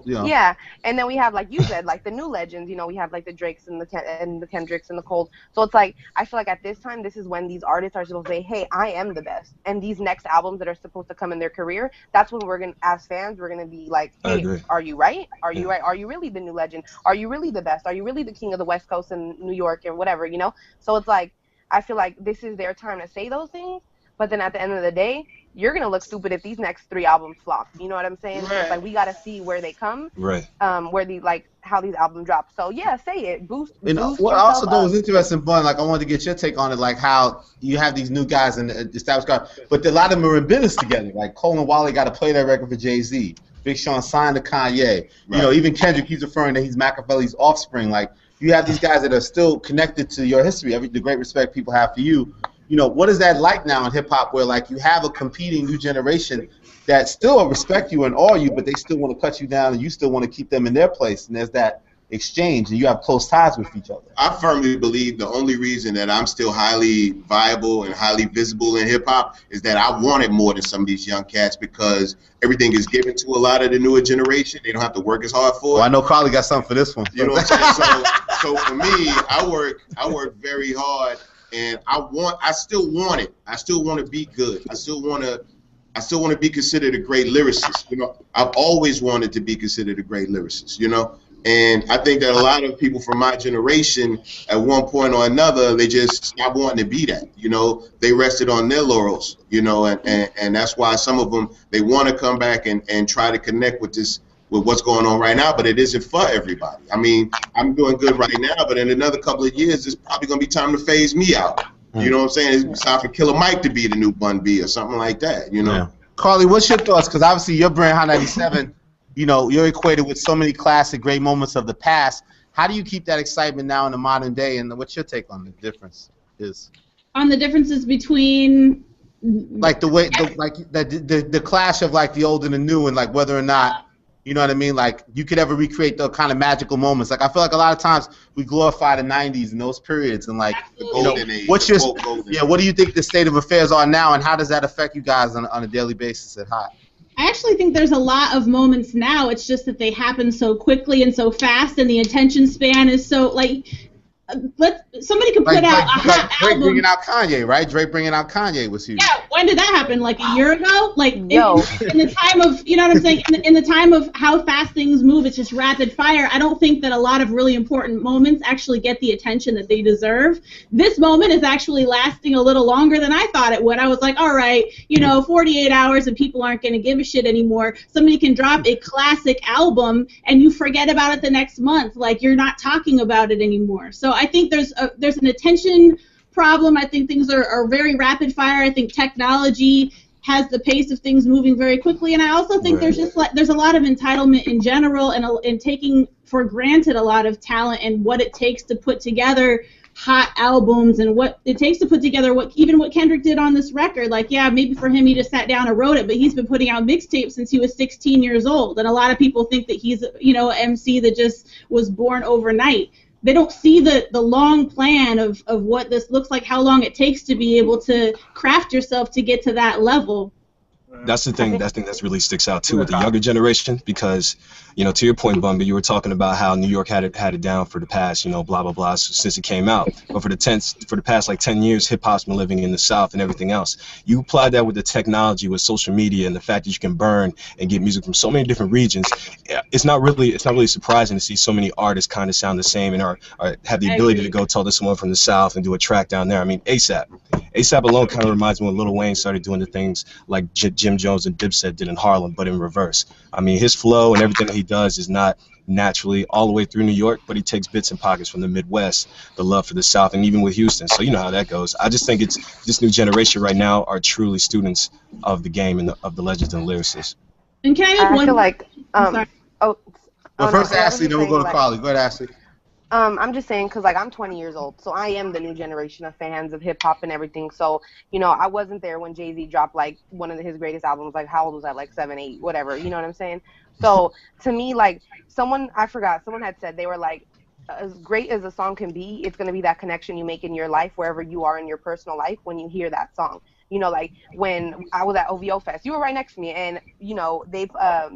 Yeah, and then we have, like you said, like the new legends. You know, we have like the Drakes and the Kendricks and the Coles. So it's like I feel like at this time, this is when these artists are supposed to say, "Hey, I am the best." And these next albums that are supposed to come in their career, that's when we're gonna, as fans, we're gonna be like, "Hey, are you right? Are you right? Are you really the new legend? Are you really the best? Are you really the king of the West Coast and New York and whatever?" You know. So it's like I feel like this is their time to say those things. But then at the end of the day, you're gonna look stupid if these next 3 albums flop. You know what I'm saying? Right. It's like we gotta see where they come, right? Where the how these albums drop. So yeah, say it. Boost. You know, what I also thought was interesting, Bun. Like I wanted to get your take on it, like how you have these new guys in the established guard, but a lot of them are in business together. Like Cole and Wale got to play that record for Jay-Z. Big Sean signed to Kanye. Right. You know, even Kendrick, he's referring that he's Machiavelli's offspring. Like you have these guys that are still connected to your history. The great respect people have for you. You know, what is that like now in hip-hop where, like, you have a competing new generation that still respect you and awe you, but they still want to cut you down and you still want to keep them in their place, and there's that exchange, and you have close ties with each other? I firmly believe the only reason that I'm still highly viable and highly visible in hip-hop is that I want it more than some of these young cats because everything is given to a lot of the newer generation. They don't have to work as hard for it. Well, I know Carly got something for this one. You know what I'm saying? So for me, I work very hard. And I still want it. I still want to be good. I still want to be considered a great lyricist. You know, I've always wanted to be considered a great lyricist. You know, and I think that a lot of people from my generation, at one point or another, they just stopped wanting to be that. You know, they rested on their laurels. You know, and that's why some of them, they want to come back and try to connect with what's going on right now, but it isn't for everybody. I mean, I'm doing good right now, but in another couple of years, it's probably going to be time to phase me out. You know what I'm saying? It's time for Killer Mike to be the new Bun B or something like that, you know? Yeah. Carly, what's your thoughts? Because obviously your brand, High 97, you know, you're equated with so many classic great moments of the past. How do you keep that excitement now in the modern day, and what's your take on the difference is? On the differences between... Like the clash of like the old and the new, and like whether or not, you know what I mean? Like, you could ever recreate the kind of magical moments. Like, I feel like a lot of times we glorify the 90s and those periods. And, like, you know, what do you think the state of affairs are now, and how does that affect you guys on a daily basis at Hot? I actually think there's a lot of moments now. It's just that they happen so quickly and so fast, and the attention span is so, like, somebody could put out a hot Drake album. bringing out Kanye, right? Drake bringing out Kanye was huge. Yeah, when did that happen? Like a year ago? Like in Yo. the time of, you know what I'm saying? In the time of how fast things move, it's just rapid fire. I don't think that a lot of really important moments actually get the attention that they deserve. This moment is actually lasting a little longer than I thought it would. I was like, all right, 48 hours and people aren't going to give a shit anymore. Somebody can drop a classic album and you forget about it the next month. Like, you're not talking about it anymore. So I think there's an attention problem. I think things are very rapid fire. I think technology has the pace of things moving very quickly, and I also think there's a lot of entitlement in general and taking for granted a lot of talent and what it takes to put together hot albums and what it takes to put together what Kendrick did on this record. Like, yeah, maybe for him he just sat down and wrote it, but he's been putting out mixtapes since he was 16 years old, and a lot of people think that he's an MC that just was born overnight. They don't see the long plan of what this looks like, how long it takes to be able to craft yourself to get to that level. That's the thing. That really sticks out too with the younger generation, because, to your point, Bumby, you were talking about how New York had it down for the past, blah blah blah, since it came out. But for the past like 10 years, hip hop's been living in the South and everything else. You apply that with the technology, with social media, and the fact that you can burn and get music from so many different regions. It's not really surprising to see so many artists kind of sound the same and are have the ability to go talk to someone from the South and do a track down there. I mean, ASAP alone kind of reminds me when Lil Wayne started doing the things like Jim Jones and Dipset did in Harlem, but in reverse. I mean, his flow and everything that he does is not naturally all the way through New York, but he takes bits and pockets from the Midwest, the love for the South, and even with Houston. So you know how that goes. I just think it's this new generation right now are truly students of the game and of the legends and lyricists. And can I make one? I feel like First Ashley, then we'll go to Carly. Go ahead, Ashley. I'm just saying, because I'm 20 years old, so I am the new generation of fans of hip hop and everything. So I wasn't there when Jay-Z dropped like one of his greatest albums. Like, how old was I? Like 7, 8, whatever. You know what I'm saying? So to me, like, someone had said, they were like, as great as a song can be, it's going to be that connection you make in your life, wherever you are in your personal life, when you hear that song. Like when I was at OVO Fest, you were right next to me, and they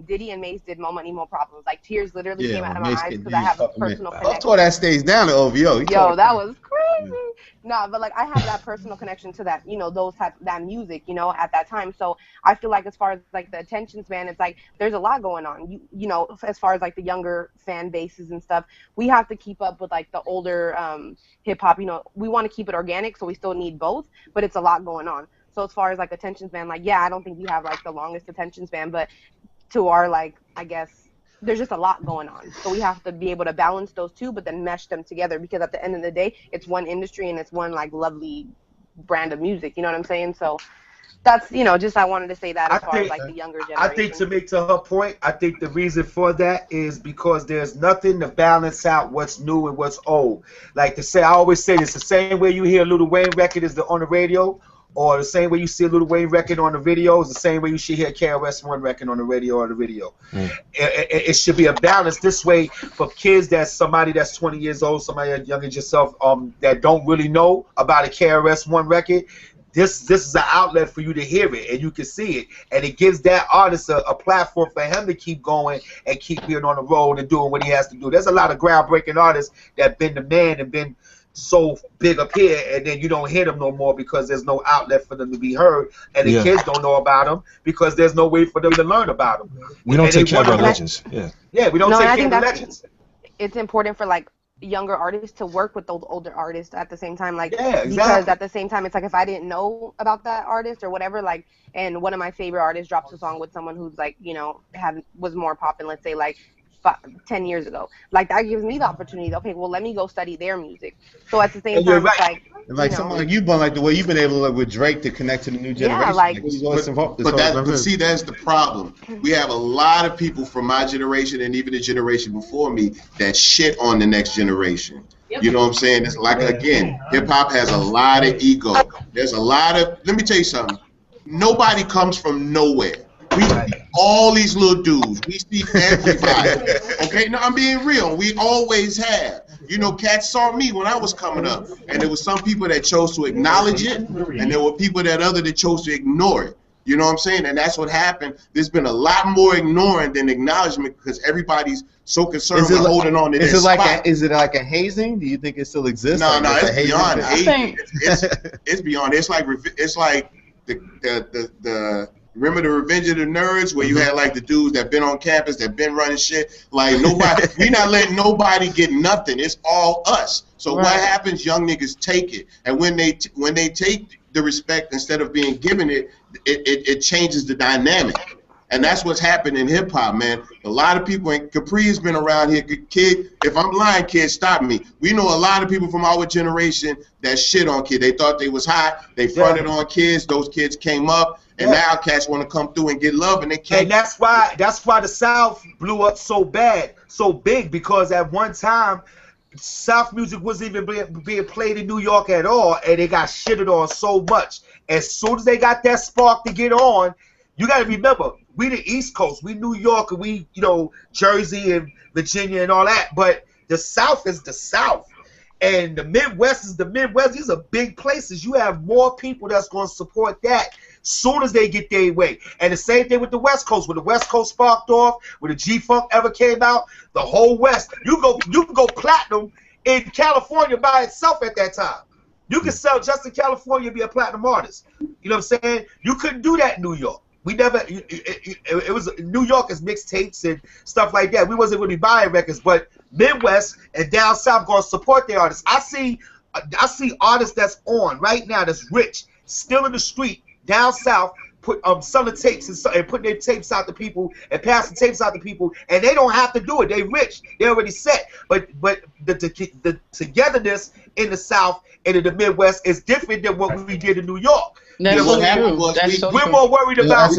Diddy and Mace did Mo Money Mo Problems. Like, tears literally came out of my eyes because I have a personal connection. I tore that stage down at OVO. Yo, that was crazy. No, but like I have that personal connection to that, that music, at that time. So I feel like as far as like the attention span, it's like there's a lot going on. As far as like the younger fan bases and stuff, we have to keep up with like the older hip hop. We want to keep it organic, so we still need both, but it's a lot going on. So as far as like attention span, like, yeah, I don't think we have like the longest attention span, but to our, like, I guess there's just a lot going on. So we have to be able to balance those two, but then mesh them together, because at the end of the day, it's one industry and it's one like lovely brand of music. You know what I'm saying? So that's, just I wanted to say that as far as like the younger generation. I think to her point, I think the reason for that is because there's nothing to balance out what's new and what's old. Like I always say this, the same way you hear a Lil Wayne record is on the radio, or the same way you see a Lil Wayne record on the video is the same way you should hear a KRS-One record on the radio or the video. It should be a balance this way for kids that's somebody that's 20 years old, somebody as young as yourself, that don't really know about a KRS-One record. This is an outlet for you to hear it, and you can see it, and it gives that artist a platform for him to keep going and keep being on the road and doing what he has to do. There's a lot of groundbreaking artists that been the man and been so big up here, and then you don't hear them no more because there's no outlet for them to be heard, and the kids don't know about them because there's no way for them to learn about them. We don't take care of our legends. Yeah, we don't take care of the legends. It's important for like younger artists to work with those older artists at the same time, like, exactly. Because at the same time, it's like if I didn't know about that artist or whatever, like, and one of my favorite artists drops a song with someone who's like, was more popping, let's say like 10 years ago, like that gives me the opportunity. Okay, well, let me go study their music. So at the same time, right. it's like someone like you, like the way you've been able to, with Drake, to connect to the new generation. Yeah, like, but see, that's the problem. We have a lot of people from my generation and even the generation before me that shit on the next generation. Yep. You know what I'm saying? It's like, again, hip hop has a lot of ego. There's a lot of, let me tell you something. Nobody comes from nowhere. We see all these little dudes. We see everybody. Okay, no, I'm being real. We always have. Cats saw me when I was coming up, and there was some people that chose to acknowledge it, and there were people that chose to ignore it. You know what I'm saying? And that's what happened. There's been a lot more ignoring than acknowledgement because everybody's so concerned with holding on to this spot. Is it like a hazing? Do you think it still exists? No, it's beyond hazing. It's beyond. It's like the remember the Revenge of the Nerds where you had like the dudes that been on campus that been running shit. Like nobody, we not letting nobody get nothing. It's all us. So what happens? Young niggas take it, and when they take the respect instead of being given it, it changes the dynamic. And that's what's happened in hip hop, man. A lot of people, and Capri's been around here. Kid, if I'm lying, kid, stop me. We know a lot of people from our generation that shit on Kid. They thought they was hot. They fronted on kids. Those kids came up, and now cats want to come through and get love, and they can't. And that's why the South blew up so bad, so big, because at one time, South music wasn't even being played in New York at all, and they got shitted on so much. As soon as they got that spark to get on, you got to remember, we the East Coast, we New York, and we, you know, Jersey and Virginia and all that, but the South is the South. And the Midwest is the Midwest. These are big places. You have more people that's going to support that soon as they get their way. And the same thing with the West Coast. When the West Coast sparked off, when the G-Funk ever came out, the whole West, you can go platinum in California by itself at that time. You can sell just in California and be a platinum artist. You know what I'm saying? You couldn't do that in New York. We never, it was New York as mixtapes and stuff like that. We wasn't really buying records, but Midwest and down south going to support their artists. I see artists that's on right now that's rich, still in the street down south, selling tapes and putting their tapes out to people and passing tapes out to people, and they don't have to do it. They rich, they already set. But the togetherness in the South and in the Midwest is different than what we did in New York. That's what so happened true. was We're more worried about.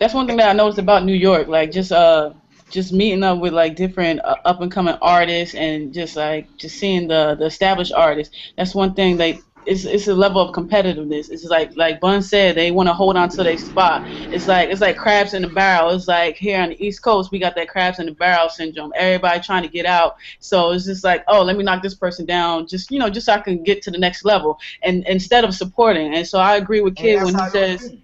That's one thing that I noticed about New York. Like just meeting up with like different up and coming artists and just seeing the established artists. That's one thing. Like it's a level of competitiveness. It's like Bun said, they want to hold on to their spot. It's like crabs in the barrel. It's like here on the East Coast, we got that crabs in the barrel syndrome. Everybody trying to get out. So it's just like, oh, let me knock this person down, just so I can get to the next level. And instead of supporting. And so I agree with Kid when he says,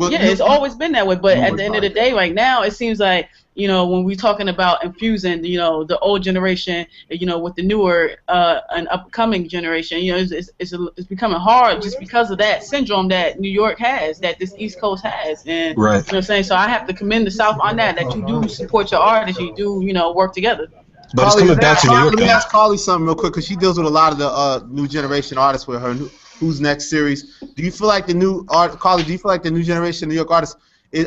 it's always been that way. But at the end of the day, right now, it seems like, when we're talking about infusing, the old generation, with the newer and upcoming generation, it's becoming hard just because of that syndrome that New York has, that this East Coast has. And, right. You know what I'm saying? So I have to commend the South on that you do support your artists, you do, work together. But it's coming back to New York. Let me ask Carly something real quick, because she deals with a lot of the new generation artists with her Who's Next series. Do you feel like the new generation of New York artists,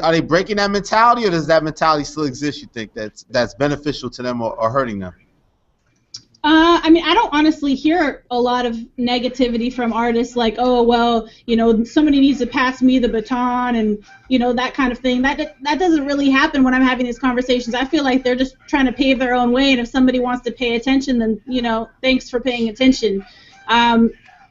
are they breaking that mentality, or does that mentality still exist, you think, that's beneficial to them or hurting them? I mean, I don't honestly hear a lot of negativity from artists like, oh, well, somebody needs to pass me the baton and, that kind of thing. That doesn't really happen when I'm having these conversations. I feel like they're just trying to pave their own way, and if somebody wants to pay attention, then, thanks for paying attention.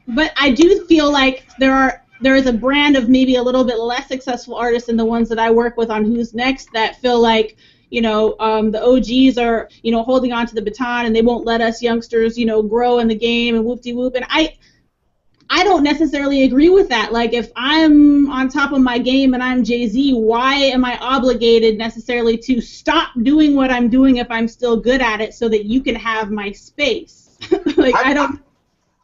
But I do feel like there is a brand of maybe a little bit less successful artists than the ones that I work with on Who's Next that feel like, the OGs are, holding on to the baton and they won't let us youngsters, grow in the game and whoop-de-whoop. And I don't necessarily agree with that. Like, if I'm on top of my game and I'm Jay-Z, why am I obligated necessarily to stop doing what I'm doing if I'm still good at it so that you can have my space?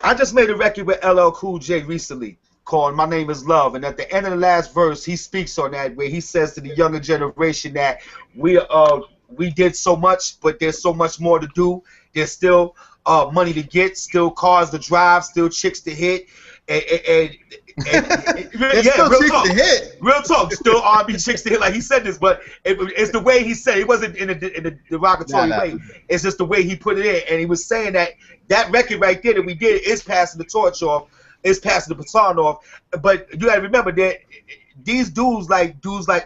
I just made a record with LL Cool J recently called My Name Is Love, and at the end of the last verse, he speaks on that, where he says to the younger generation that we did so much, but there's so much more to do. There's still money to get, still cars to drive, still chicks to hit, and real talk, still R&B chicks to hit. Like he said this, but it's the way he said it. It wasn't in a derogatory way. It's just the way he put it in, and he was saying that record right there that we did is passing the torch off. It's passing the baton off, but you gotta remember that these dudes like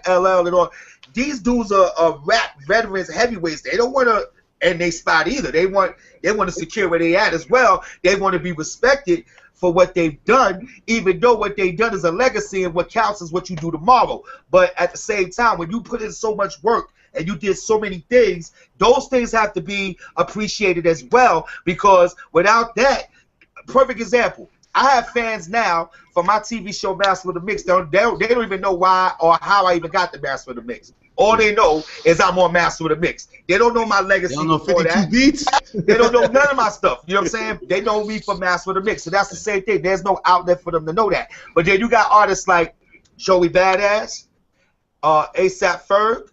LL and all, these dudes are rap veterans, heavyweights. They don't want to end their spot either. They want to secure where they at as well. They want to be respected for what they've done, even though what they've done is a legacy, and what counts is what you do tomorrow. But at the same time, when you put in so much work and you did so many things, those things have to be appreciated as well, because without that, perfect example. I have fans now for my TV show Master of the Mix. They don't even know why or how I even got the Master of the Mix. All they know is I'm on Master of the Mix. They don't know my legacy. They don't know before 52 that. beats. They don't know none of my stuff. You know what I'm saying? They know me for Master of the Mix. So that's the same thing. There's no outlet for them to know that. But then you got artists like Joey Badass, ASAP Ferg,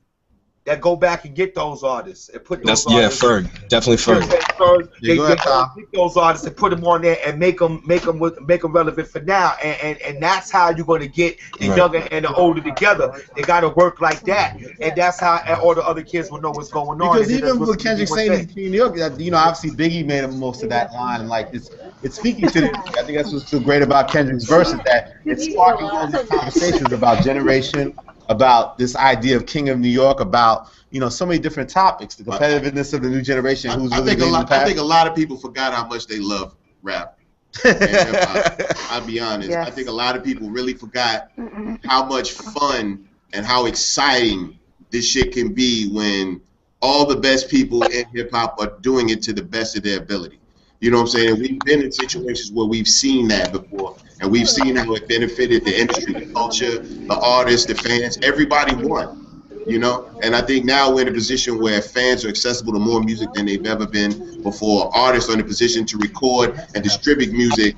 that go back and get those artists and put those artists. Ferg, definitely Ferg. They pick those artists and put them on there and make them relevant for now, and that's how you're going to get the younger and the older together. They got to work like that, and that's how all the other kids will know what's going on. Because even with Kendrick saying he's King of New York, you know, obviously Biggie made most of that line, and like it's speaking to the. I think that's what's so great about Kendrick's verse, is that it's sparking all these conversations about generation, about this idea of King of New York, about, you know, so many different topics, the competitiveness of the new generation. Who's really I think a lot of people forgot how much they love rap. I'll be honest. Yes. I think a lot of people really forgot how much fun and how exciting this shit can be when all the best people in hip hop are doing it to the best of their ability. You know what I'm saying? We've been in situations where we've seen that before, and we've seen how it benefited the industry, the culture, the artists, the fans. Everybody won, you know? And I think now we're in a position where fans are accessible to more music than they've ever been before. Artists are in a position to record and distribute music,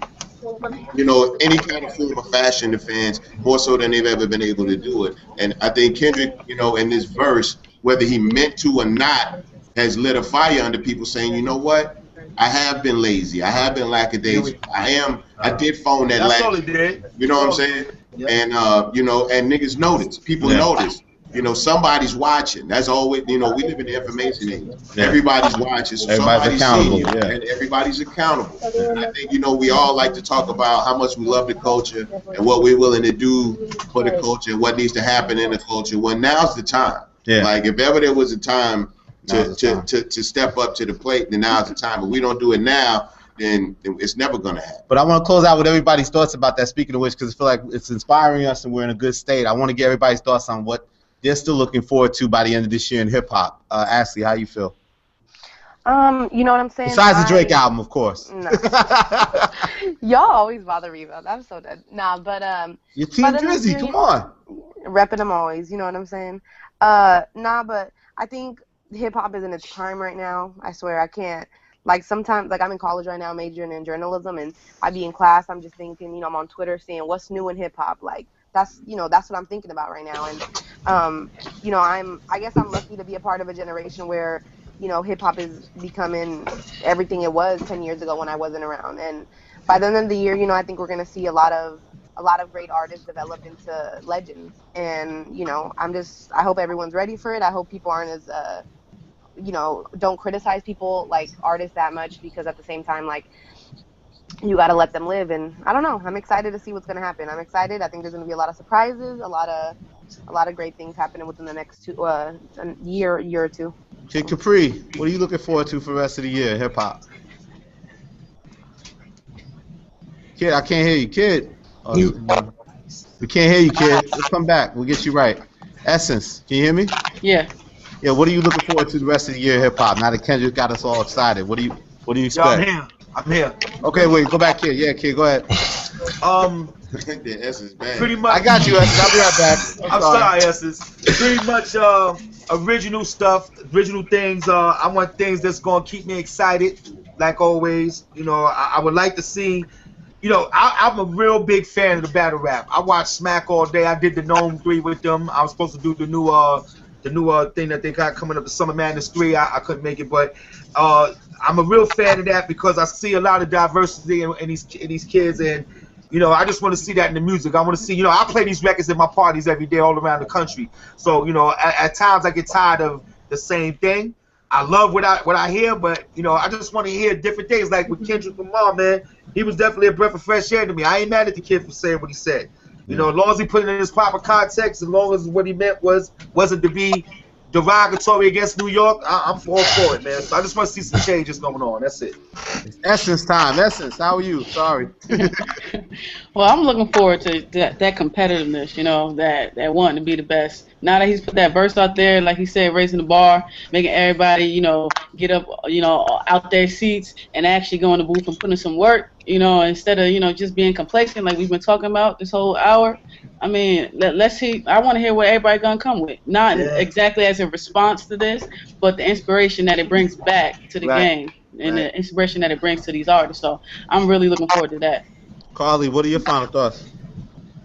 you know, any kind of form or fashion to fans, more so than they've ever been able to do it. And I think Kendrick, you know, in this verse, whether he meant to or not, has lit a fire under people saying, you know what? I have been lazy. I have been lackadaisical. I did phone that That's all he did. You know what I'm saying? Yeah. And you know, and niggas notice. People notice. You know, somebody's watching. That's always, you know, we live in the information age. Yeah. Everybody's watching. So everybody's accountable. And everybody's accountable. And I think, you know, we all like to talk about how much we love the culture and what we're willing to do for the culture and what needs to happen in the culture. Well, now's the time. Yeah. Like, if ever there was a time to step up to the plate, then now's the time. But we don't do it now, then it's never going to happen. But I want to close out with everybody's thoughts about that, speaking of which, because I feel like it's inspiring us and we're in a good state. I want to get everybody's thoughts on what they're still looking forward to by the end of this year in hip-hop. Ashley, how you feel? You know what I'm saying? Besides the Drake album, of course. No. Y'all always bother me about that. I'm so dead. Nah, but your Team Drizzy, come on. Repping them always, you know what I'm saying? Nah, but I think hip hop is in its prime right now. I swear I can't. Like, sometimes, like, I'm in college right now, majoring in journalism, and I be in class, I'm just thinking, you know, I'm on Twitter seeing what's new in hip hop. Like, that's, you know, that's what I'm thinking about right now. And you know, I guess I'm lucky to be a part of a generation where, you know, hip hop is becoming everything it was 10 years ago when I wasn't around. And by the end of the year, you know, I think we're gonna see a lot of great artists develop into legends. And, you know, I hope everyone's ready for it. I hope people aren't as you know, don't criticize people, like, artists that much, because at the same time, like, you got to let them live. And I don't know, I'm excited to see what's going to happen. I'm excited. I think there's going to be a lot of surprises, a lot of great things happening within the next year or two. Kid Capri, what are you looking forward to for the rest of the year, hip hop? Kid, I can't hear you, kid. Oh, we can't hear you, kid. Let's come back. We'll get you right. Essence, can you hear me? Yeah. Yeah, what are you looking forward to the rest of the year in hip hop? Now that Kendrick got us all excited, what do you expect? Yo, I'm here. Okay, wait, go back, kid. Yeah, kid, go ahead. The Essence band. Pretty much. I got you, Essence. I'll be right back. I'm sorry, Essence. Pretty much original stuff, original things. I want things that's gonna keep me excited, like always. You know, I would like to see. You know, I'm a real big fan of the battle rap. I watch Smack all day. I did the Gnome 3 with them. I was supposed to do the new thing that they got coming up, the Summer Madness 3. I couldn't make it, but I'm a real fan of that because I see a lot of diversity in these kids, and, you know, I just want to see that in the music. I want to see, you know, I play these records at my parties every day all around the country. So, you know, at times I get tired of the same thing. I love what I hear, but, you know, I just want to hear different things. Like with Kendrick Lamar, man, he was definitely a breath of fresh air to me. I ain't mad at the kid for saying what he said. You know, as long as he put it in his proper context, as long as what he meant wasn't to be derogatory against New York, I'm all for it, man. So I just want to see some changes going on. That's it. It's Essence time. Essence, how are you? Sorry. Well, I'm looking forward to that competitiveness, you know, that wanting to be the best. Now that he's put that verse out there, like he said, raising the bar, making everybody, you know, get up, you know, out their seats and actually go in the booth and put in some work, you know, instead of, you know, just being complacent like we've been talking about this whole hour. I mean, let's see. I want to hear what everybody gonna come with, not exactly as a response to this, but the inspiration that it brings back to the game and the inspiration that it brings to these artists. So I'm really looking forward to that. Carly, what are your final thoughts?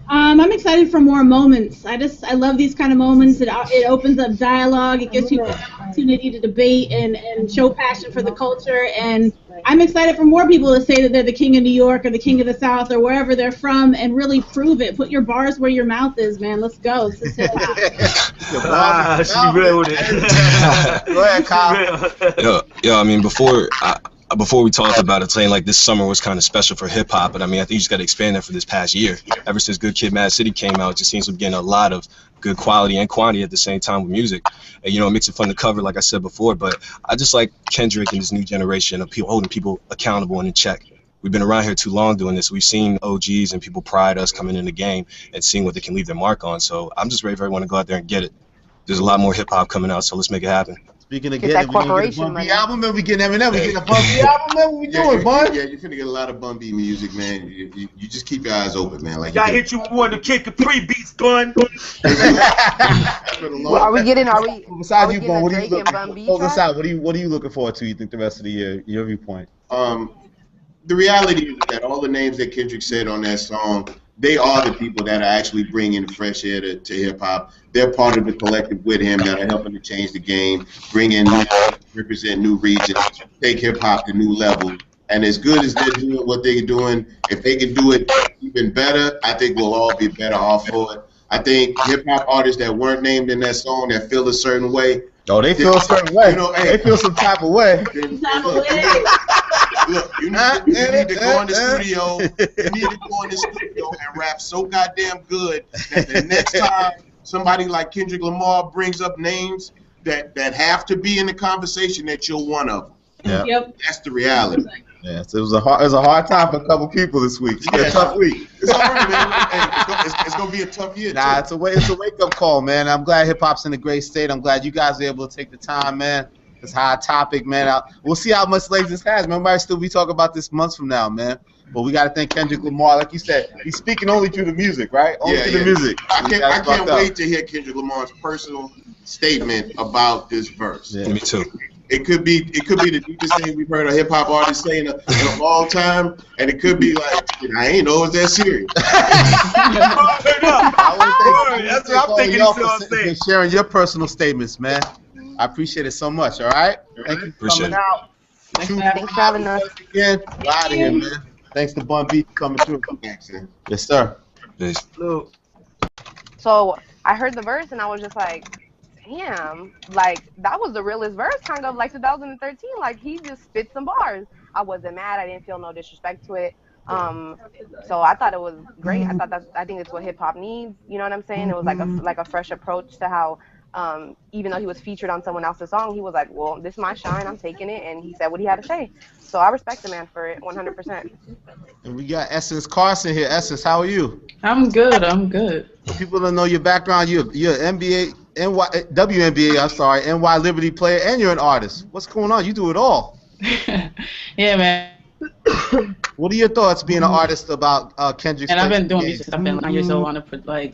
I'm excited for more moments. I love these kind of moments. It opens up dialogue. It gives people an opportunity to debate and show passion for the culture. And I'm excited for more people to say that they're the king of New York or the king of the South or wherever they're from and really prove it. Put your bars where your mouth is, man. Let's go. This is hip-hop. She reeled it. Go ahead, Kyle. Yo, I mean, before we talked about it, saying like this summer was kind of special for hip hop, but I mean, I think you just got to expand that for this past year. Ever since Good Kid, Mad City came out, it just seems we're getting a lot of good quality and quantity at the same time with music. And you know, it makes it fun to cover, like I said before. But I just like Kendrick and this new generation of people holding people accountable and in check. We've been around here too long doing this. We've seen OGs and people pride us coming in the game and seeing what they can leave their mark on. So I'm just ready for everyone to go out there and get it. There's a lot more hip hop coming out, so let's make it happen. Speaking of Get getting, that we gonna get a corporation Bun B money. album, and we getting Eminem, we getting a Bun B album, man. What we doing, Bun? Yeah, you're finna get a lot of Bun B music, man. You just keep your eyes open, man. Like I hit you with one of the Kid Capri beats, Bun. Well, are we getting? Are we? Besides are you, we Bun, what are getting you a Drake looking and for? Bun B Close this track? out. What are you looking forward to? You think the rest of the year? Your viewpoint. The reality is that all the names that Kendrick said on that song, they are the people that are actually bringing fresh air to hip hop. They're part of the collective with him that are helping to change the game, bring in represent new regions, take hip hop to new levels. And as good as they're doing what they're doing, if they can do it even better, I think we'll all be better off for it. I think hip hop artists that weren't named in that song that feel a certain way. Oh, they feel a certain way. You know, hey, they feel some type of way. Look, you need to go in the studio. You need to go in the studio and rap so goddamn good that the next time somebody like Kendrick Lamar brings up names that have to be in the conversation, that you're one of them. Yeah. Yep. That's the reality. Yeah, so it was a hard time for a couple people this week. It's been a tough week. It's all right, man. Hey, it's gonna be a tough year. Nah, too. it's a wake up call, man. I'm glad hip hop's in a great state. I'm glad you guys are able to take the time, man. It's a hot topic, man. We'll see how much legs this has. Man, we might still be talking about this months from now, man. But we got to thank Kendrick Lamar. Like you said, he's speaking only through the music, right? Only through the music. I can't wait to hear Kendrick Lamar's personal statement about this verse. Yeah. Me too. It could be the deepest thing we've heard a hip hop artist say in a long time, and it could be like, I ain't know it was that serious. That's what I'm thinking. For sharing your personal statements, man. I appreciate it so much. All right, thank you for coming out. Thanks for having us. Again, we're out of here, man. Thanks to Bun B for coming through. Yes, sir. Peace. So I heard the verse and I was just like, damn, like that was the realest verse, kind of like 2013. Like he just spit some bars. I wasn't mad. I didn't feel no disrespect to it. So I thought it was great. I think it's what hip hop needs. You know what I'm saying? It was like a fresh approach to how. Even though he was featured on someone else's song, he was like, well, this is my shine, I'm taking it, and he said what he had to say. So I respect the man for it 100%. And we got Essence Carson here. Essence, how are you? I'm good. For people don't know your background, you're an WNBA, NY Liberty player, and you're an artist. What's going on? You do it all. Yeah, man. What are your thoughts being an artist about Kendrick's? And I've been doing music since I've been 9 years old,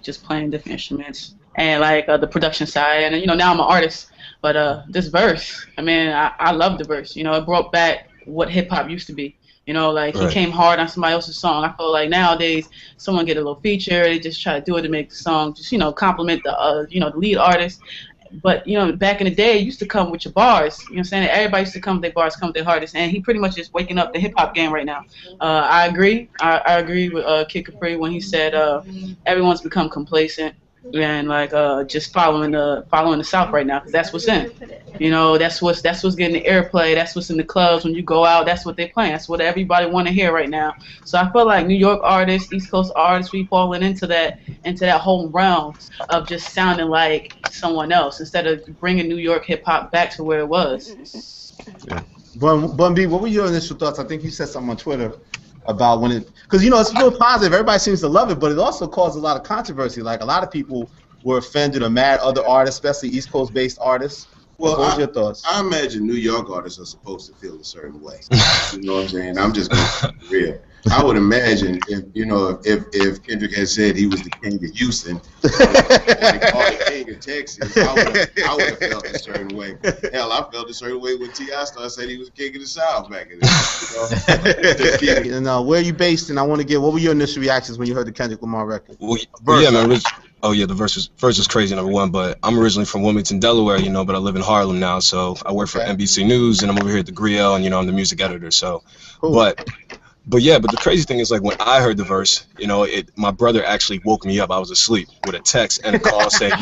just playing different instruments and the production side. And now I'm an artist. But this verse, I mean, I love the verse. It brought back what hip hop used to be. He came hard on somebody else's song. I feel like nowadays someone get a little feature, they just try to do it to make the song just compliment the the lead artist. But back in the day, it used to come with your bars. You know what I'm saying? Everybody used to come with their bars, come with their hardest, and he pretty much is waking up the hip hop game right now. I agree. I agree with Kid Capri when he said everyone's become complacent. and like just following the South right now, because that's what's in. You know, that's what's getting the airplay. That's what's in the clubs when you go out. That's what they playing. That's what everybody want to hear right now. So I feel like New York artists, East Coast artists, we falling into that whole realm of just sounding like someone else instead of bringing New York hip hop back to where it was. Yeah. Bun B, what were your initial thoughts? I think you said something on Twitter about when it, because you know it's real positive. Everybody seems to love it, but it also caused a lot of controversy. Like a lot of people were offended or mad. Other artists, especially East Coast-based artists. Well, what was your thoughts? I imagine New York artists are supposed to feel a certain way. You know what I'm saying? I'm just going to be real. I would imagine if Kendrick had said he was the king of Houston, like the king of Texas, I would have felt a certain way. Hell, I felt a certain way when T.I. said he was the king of the South back in the day. And where are you based? And I want to get, what were your initial reactions when you heard the Kendrick Lamar record? Well, yeah, man. The verse is crazy, number one. But I'm originally from Wilmington, Delaware, but I live in Harlem now. So I work for NBC News, and I'm over here at the Griel, and I'm the music editor. So, cool. But the crazy thing is, like, when I heard the verse, my brother actually woke me up. I was asleep with a text and a call saying,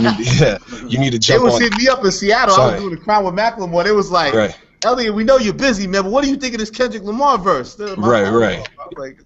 you need to jump on. They was hitting me up in Seattle. Sorry. I was doing the Crown with Macklemore. It was like, right. Elliot, we know you're busy, man, but what do you think of this Kendrick Lamar verse? Right.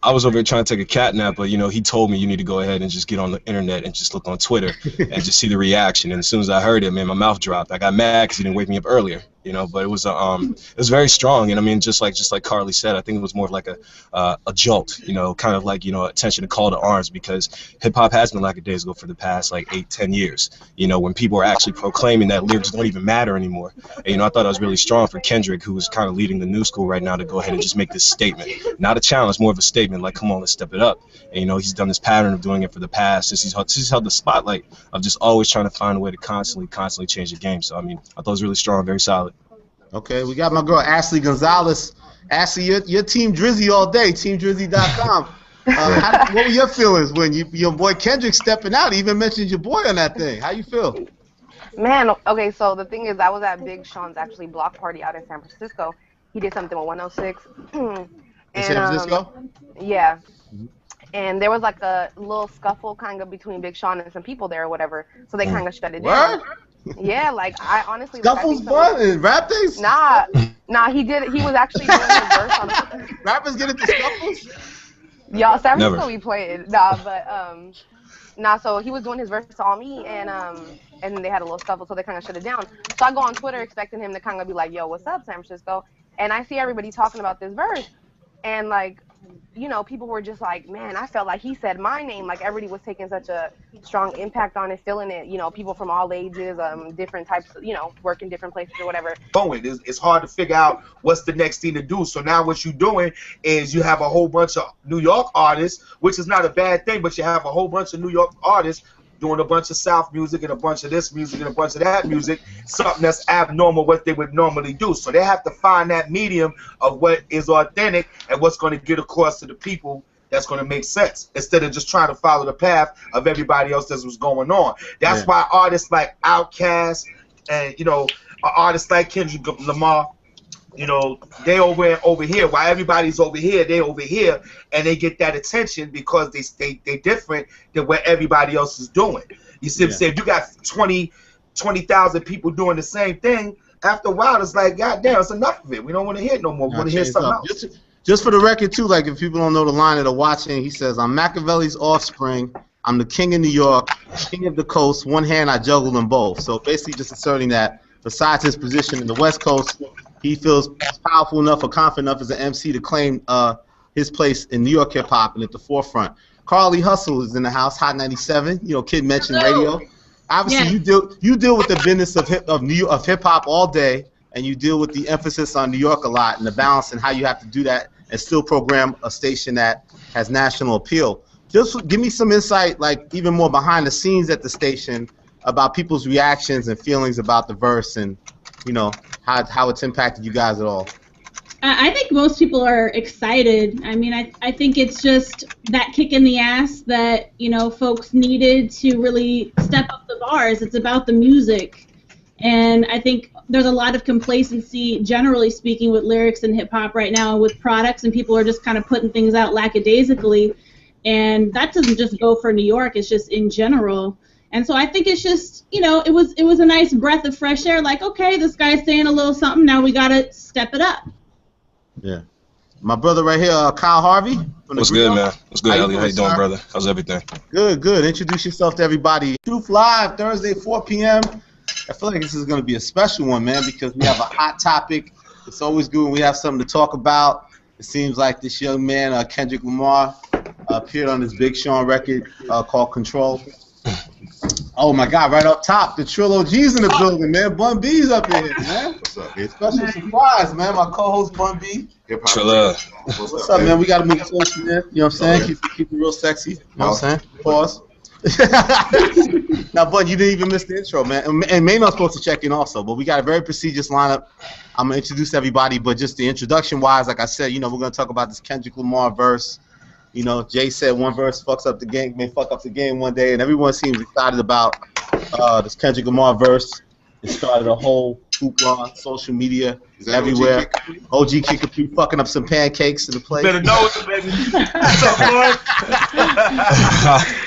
I was over here trying to take a cat nap, but he told me you need to go ahead and just get on the internet and just look on Twitter and just see the reaction. And as soon as I heard it, man, my mouth dropped. I got mad because he didn't wake me up earlier, But it was very strong, and I mean, just like Carly said, I think it was more of like a jolt, kind of like attention to call to arms, because hip hop has been lackadaisical for the past like 8-10 years. When people are actually proclaiming that lyrics don't even matter anymore. And, I thought it was really strong for Kendrick, who is kind of leading the new school right now, to go ahead and just make this statement, not a challenge, more of a statement, like, come on, let's step it up. And he's done this pattern of doing it for the past since he's held the spotlight of just always trying to find a way to constantly change the game. So I mean, I thought it was really strong, very solid. Okay, we got my girl Ashley Gonzalez. Ashley, you're Team Drizzy all day, teamdrizzy.com. What were your feelings when your boy Kendrick stepping out? He even mentioned your boy on that thing. How you feel? Man, okay, so the thing is, I was at Big Sean's actually block party out in San Francisco. He did something with 106. In San Francisco? Yeah. And there was like a little scuffle kind of between Big Sean and some people there or whatever, so they kind of shut it down. Yeah, like I honestly. Scuffles fun and rap things? Nah, he did. He was actually doing his verse on. Rappers get into scuffles? Y'all, San Francisco we played. So he was doing his verse on me, and they had a little scuffle, so they kind of shut it down. So I go on Twitter expecting him to kind of be like, "Yo, what's up, San Francisco?" And I see everybody talking about this verse, and like, people were just like, man, I felt like he said my name. Like everybody was taking such a strong impact on it, feeling it. People from all ages, different types, work in different places or whatever. It's hard to figure out what's the next thing to do. So now what you're doing is you have a whole bunch of New York artists, which is not a bad thing, but you have a whole bunch of New York artists doing a bunch of South music and a bunch of this music and a bunch of that music, something that's abnormal what they would normally do. So they have to find that medium of what is authentic and what's going to get across to the people that's going to make sense, instead of just trying to follow the path of everybody else that's what's going on. That's why artists like Outkast and, artists like Kendrick Lamar, they over here. While everybody's over here, they over here, and they get that attention because they different than what everybody else is doing. You see what I'm saying? If you got 20,000 people doing the same thing, after a while, it's like, goddamn, it's enough of it. We don't want to hear it no more. We want to hear something else. Just for the record, too, like if people don't know the line that are watching, he says, I'm Machiavelli's offspring. I'm the king of New York, king of the coast. One hand, I juggle them both. So basically just asserting that besides his position in the West Coast, he feels powerful enough or confident enough as an MC to claim his place in New York hip hop and at the forefront. Carly Hustle is in the house, Hot 97. Kid mentioned radio. Obviously, you deal with the business of hip hop all day, and you deal with the emphasis on New York a lot and the balance and how you have to do that and still program a station that has national appeal. Just give me some insight, like even more behind the scenes at the station, about people's reactions and feelings about the verse and how it's impacted you guys at all. I think most people are excited. I mean, I think it's just that kick in the ass that, folks needed to really step up the bars. It's about the music. And I think there's a lot of complacency, generally speaking, with lyrics and hip-hop right now with products, and people are just kind of putting things out lackadaisically. And that doesn't just go for New York. It's just in general. And so I think it's just, you know, it was a nice breath of fresh air. Like, okay, this guy's saying a little something. Now we gotta step it up. Yeah. My brother right here, Kyle Harvey. What's good, man? What's good, Elliot? How you doing, brother? How's everything? Good, good. Introduce yourself to everybody. Truth Live, Thursday, 4 p.m. I feel like this is going to be a special one, man, because we have a hot topic. It's always good when we have something to talk about. It seems like this young man, Kendrick Lamar, appeared on this Big Sean record called Control. Oh, my God, right up top, the Trillo G's in the building, man. Bun B's up in here, man. What's up, man? Special surprise, man. My co-host, Bun B. Trilla. What's up, man? We got to move closer, man. You know what I'm saying? Keep it real sexy. You know what I'm saying? Pause. Now, Bud, you didn't even miss the intro, man. And Mayno's supposed to check in also, but we got a very prestigious lineup. I'm going to introduce everybody, but just the introduction-wise, like I said, you know, we're going to talk about this Kendrick Lamar verse. You know, Jay said one verse fucks up the game, may fuck up the game one day, and everyone seems excited about this Kendrick Lamar verse. It started a whole hoopla, social media, everywhere. OG Kid Capri fucking up some pancakes in the place. Better know it, baby. What's up, boy?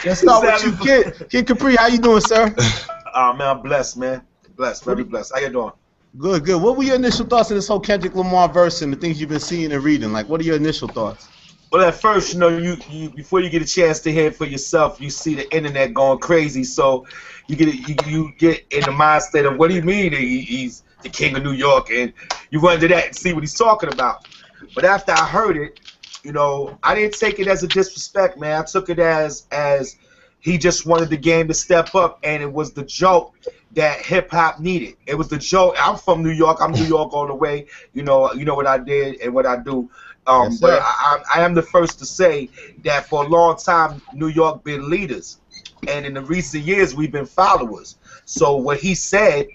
Let's start with you, Kid. Kid Capri, how you doing, sir? Man, I'm blessed, man. Blessed, very blessed. How you doing? Good, good. What were your initial thoughts on this whole Kendrick Lamar verse and the things you've been seeing and reading? Like, what are your initial thoughts? Well, at first, you know, you before you get a chance to hear it for yourself, you see the internet going crazy. So you get in the mind state of, what do you mean he's the king of New York? And you run to that and see what he's talking about. But after I heard it, you know, I didn't take it as a disrespect, man. I took it as he just wanted the game to step up, and it was the joke that hip hop needed. It was the joke. I'm from New York. I'm New York all the way. You know what I did and what I do. Yes, but I am the first to say that for a long time, New York been leaders, and in the recent years, we've been followers. So what he said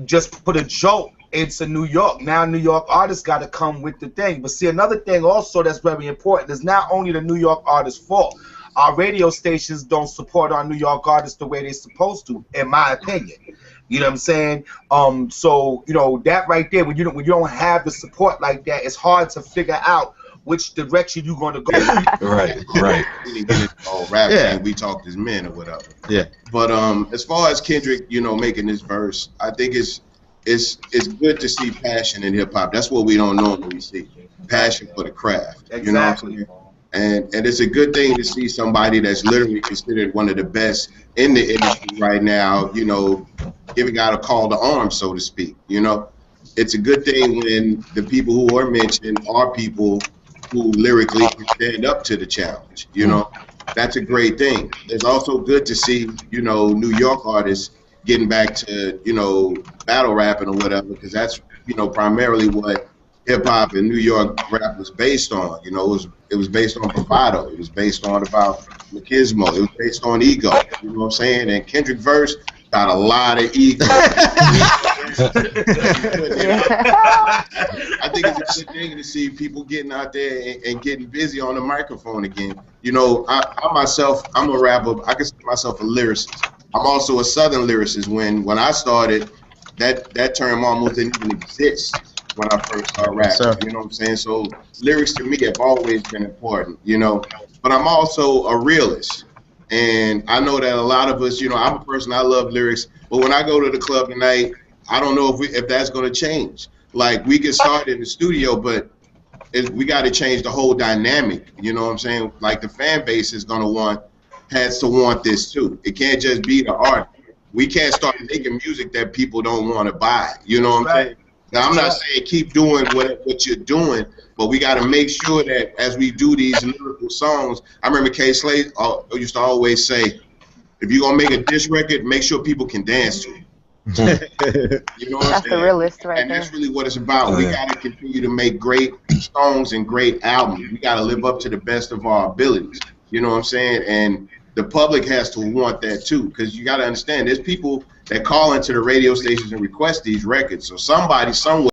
just put a joke into New York. Now New York artists got to come with the thing. But see, another thing also that's very important is not only the New York artists' fault. Our radio stations don't support our New York artists the way they're supposed to, in my opinion. You know what I'm saying? So, you know, that right there, when you don't have the support like that, it's hard to figure out which direction you're going to go. Right. We didn't get it all rap, and we talked as men or whatever. Yeah. But as far as Kendrick, you know, making this verse, I think it's good to see passion in hip hop. That's what we don't normally see. Passion for the craft. Exactly. You know what I'm saying? And it's a good thing to see somebody that's literally considered one of the best in the industry right now, you know, giving out a call to arms, so to speak. You know, it's a good thing when the people who are mentioned are people who lyrically can stand up to the challenge. You know, that's a great thing. It's also good to see, you know, New York artists getting back to, you know, battle rapping or whatever, because that's, you know, primarily what hip hop and New York rap was based on. You know, it was based on bravado. It was based on about machismo. It was based on ego. You know what I'm saying? And Kendrick verse got a lot of ego. I think it's a good thing to see people getting out there and getting busy on the microphone again. You know, I myself, I'm a rapper. I consider myself a lyricist. I'm also a Southern lyricist. When I started, that term almost didn't even exist when I first started rapping. You know what I'm saying? So lyrics to me have always been important, you know. But I'm also a realist. And I know that a lot of us, you know, I'm a person, I love lyrics. But when I go to the club tonight, I don't know if that's going to change. Like, we can start in the studio, but we got to change the whole dynamic. You know what I'm saying? Like, the fan base has to want this too. It can't just be the art. We can't start making music that people don't want to buy. You know what I'm saying? Now, I'm not saying keep doing what you're doing, but we got to make sure that as we do these lyrical songs, I remember Kay Slay used to always say, if you're going to make a diss record, make sure people can dance to it. You know what I'm saying? That's the realist right And there. that's really what it's about. We got to continue to make great songs and great albums. We got to live up to the best of our abilities. You know what I'm saying? And the public has to want that too, because you got to understand, there's people that call into the radio stations and request these records. So somebody somewhere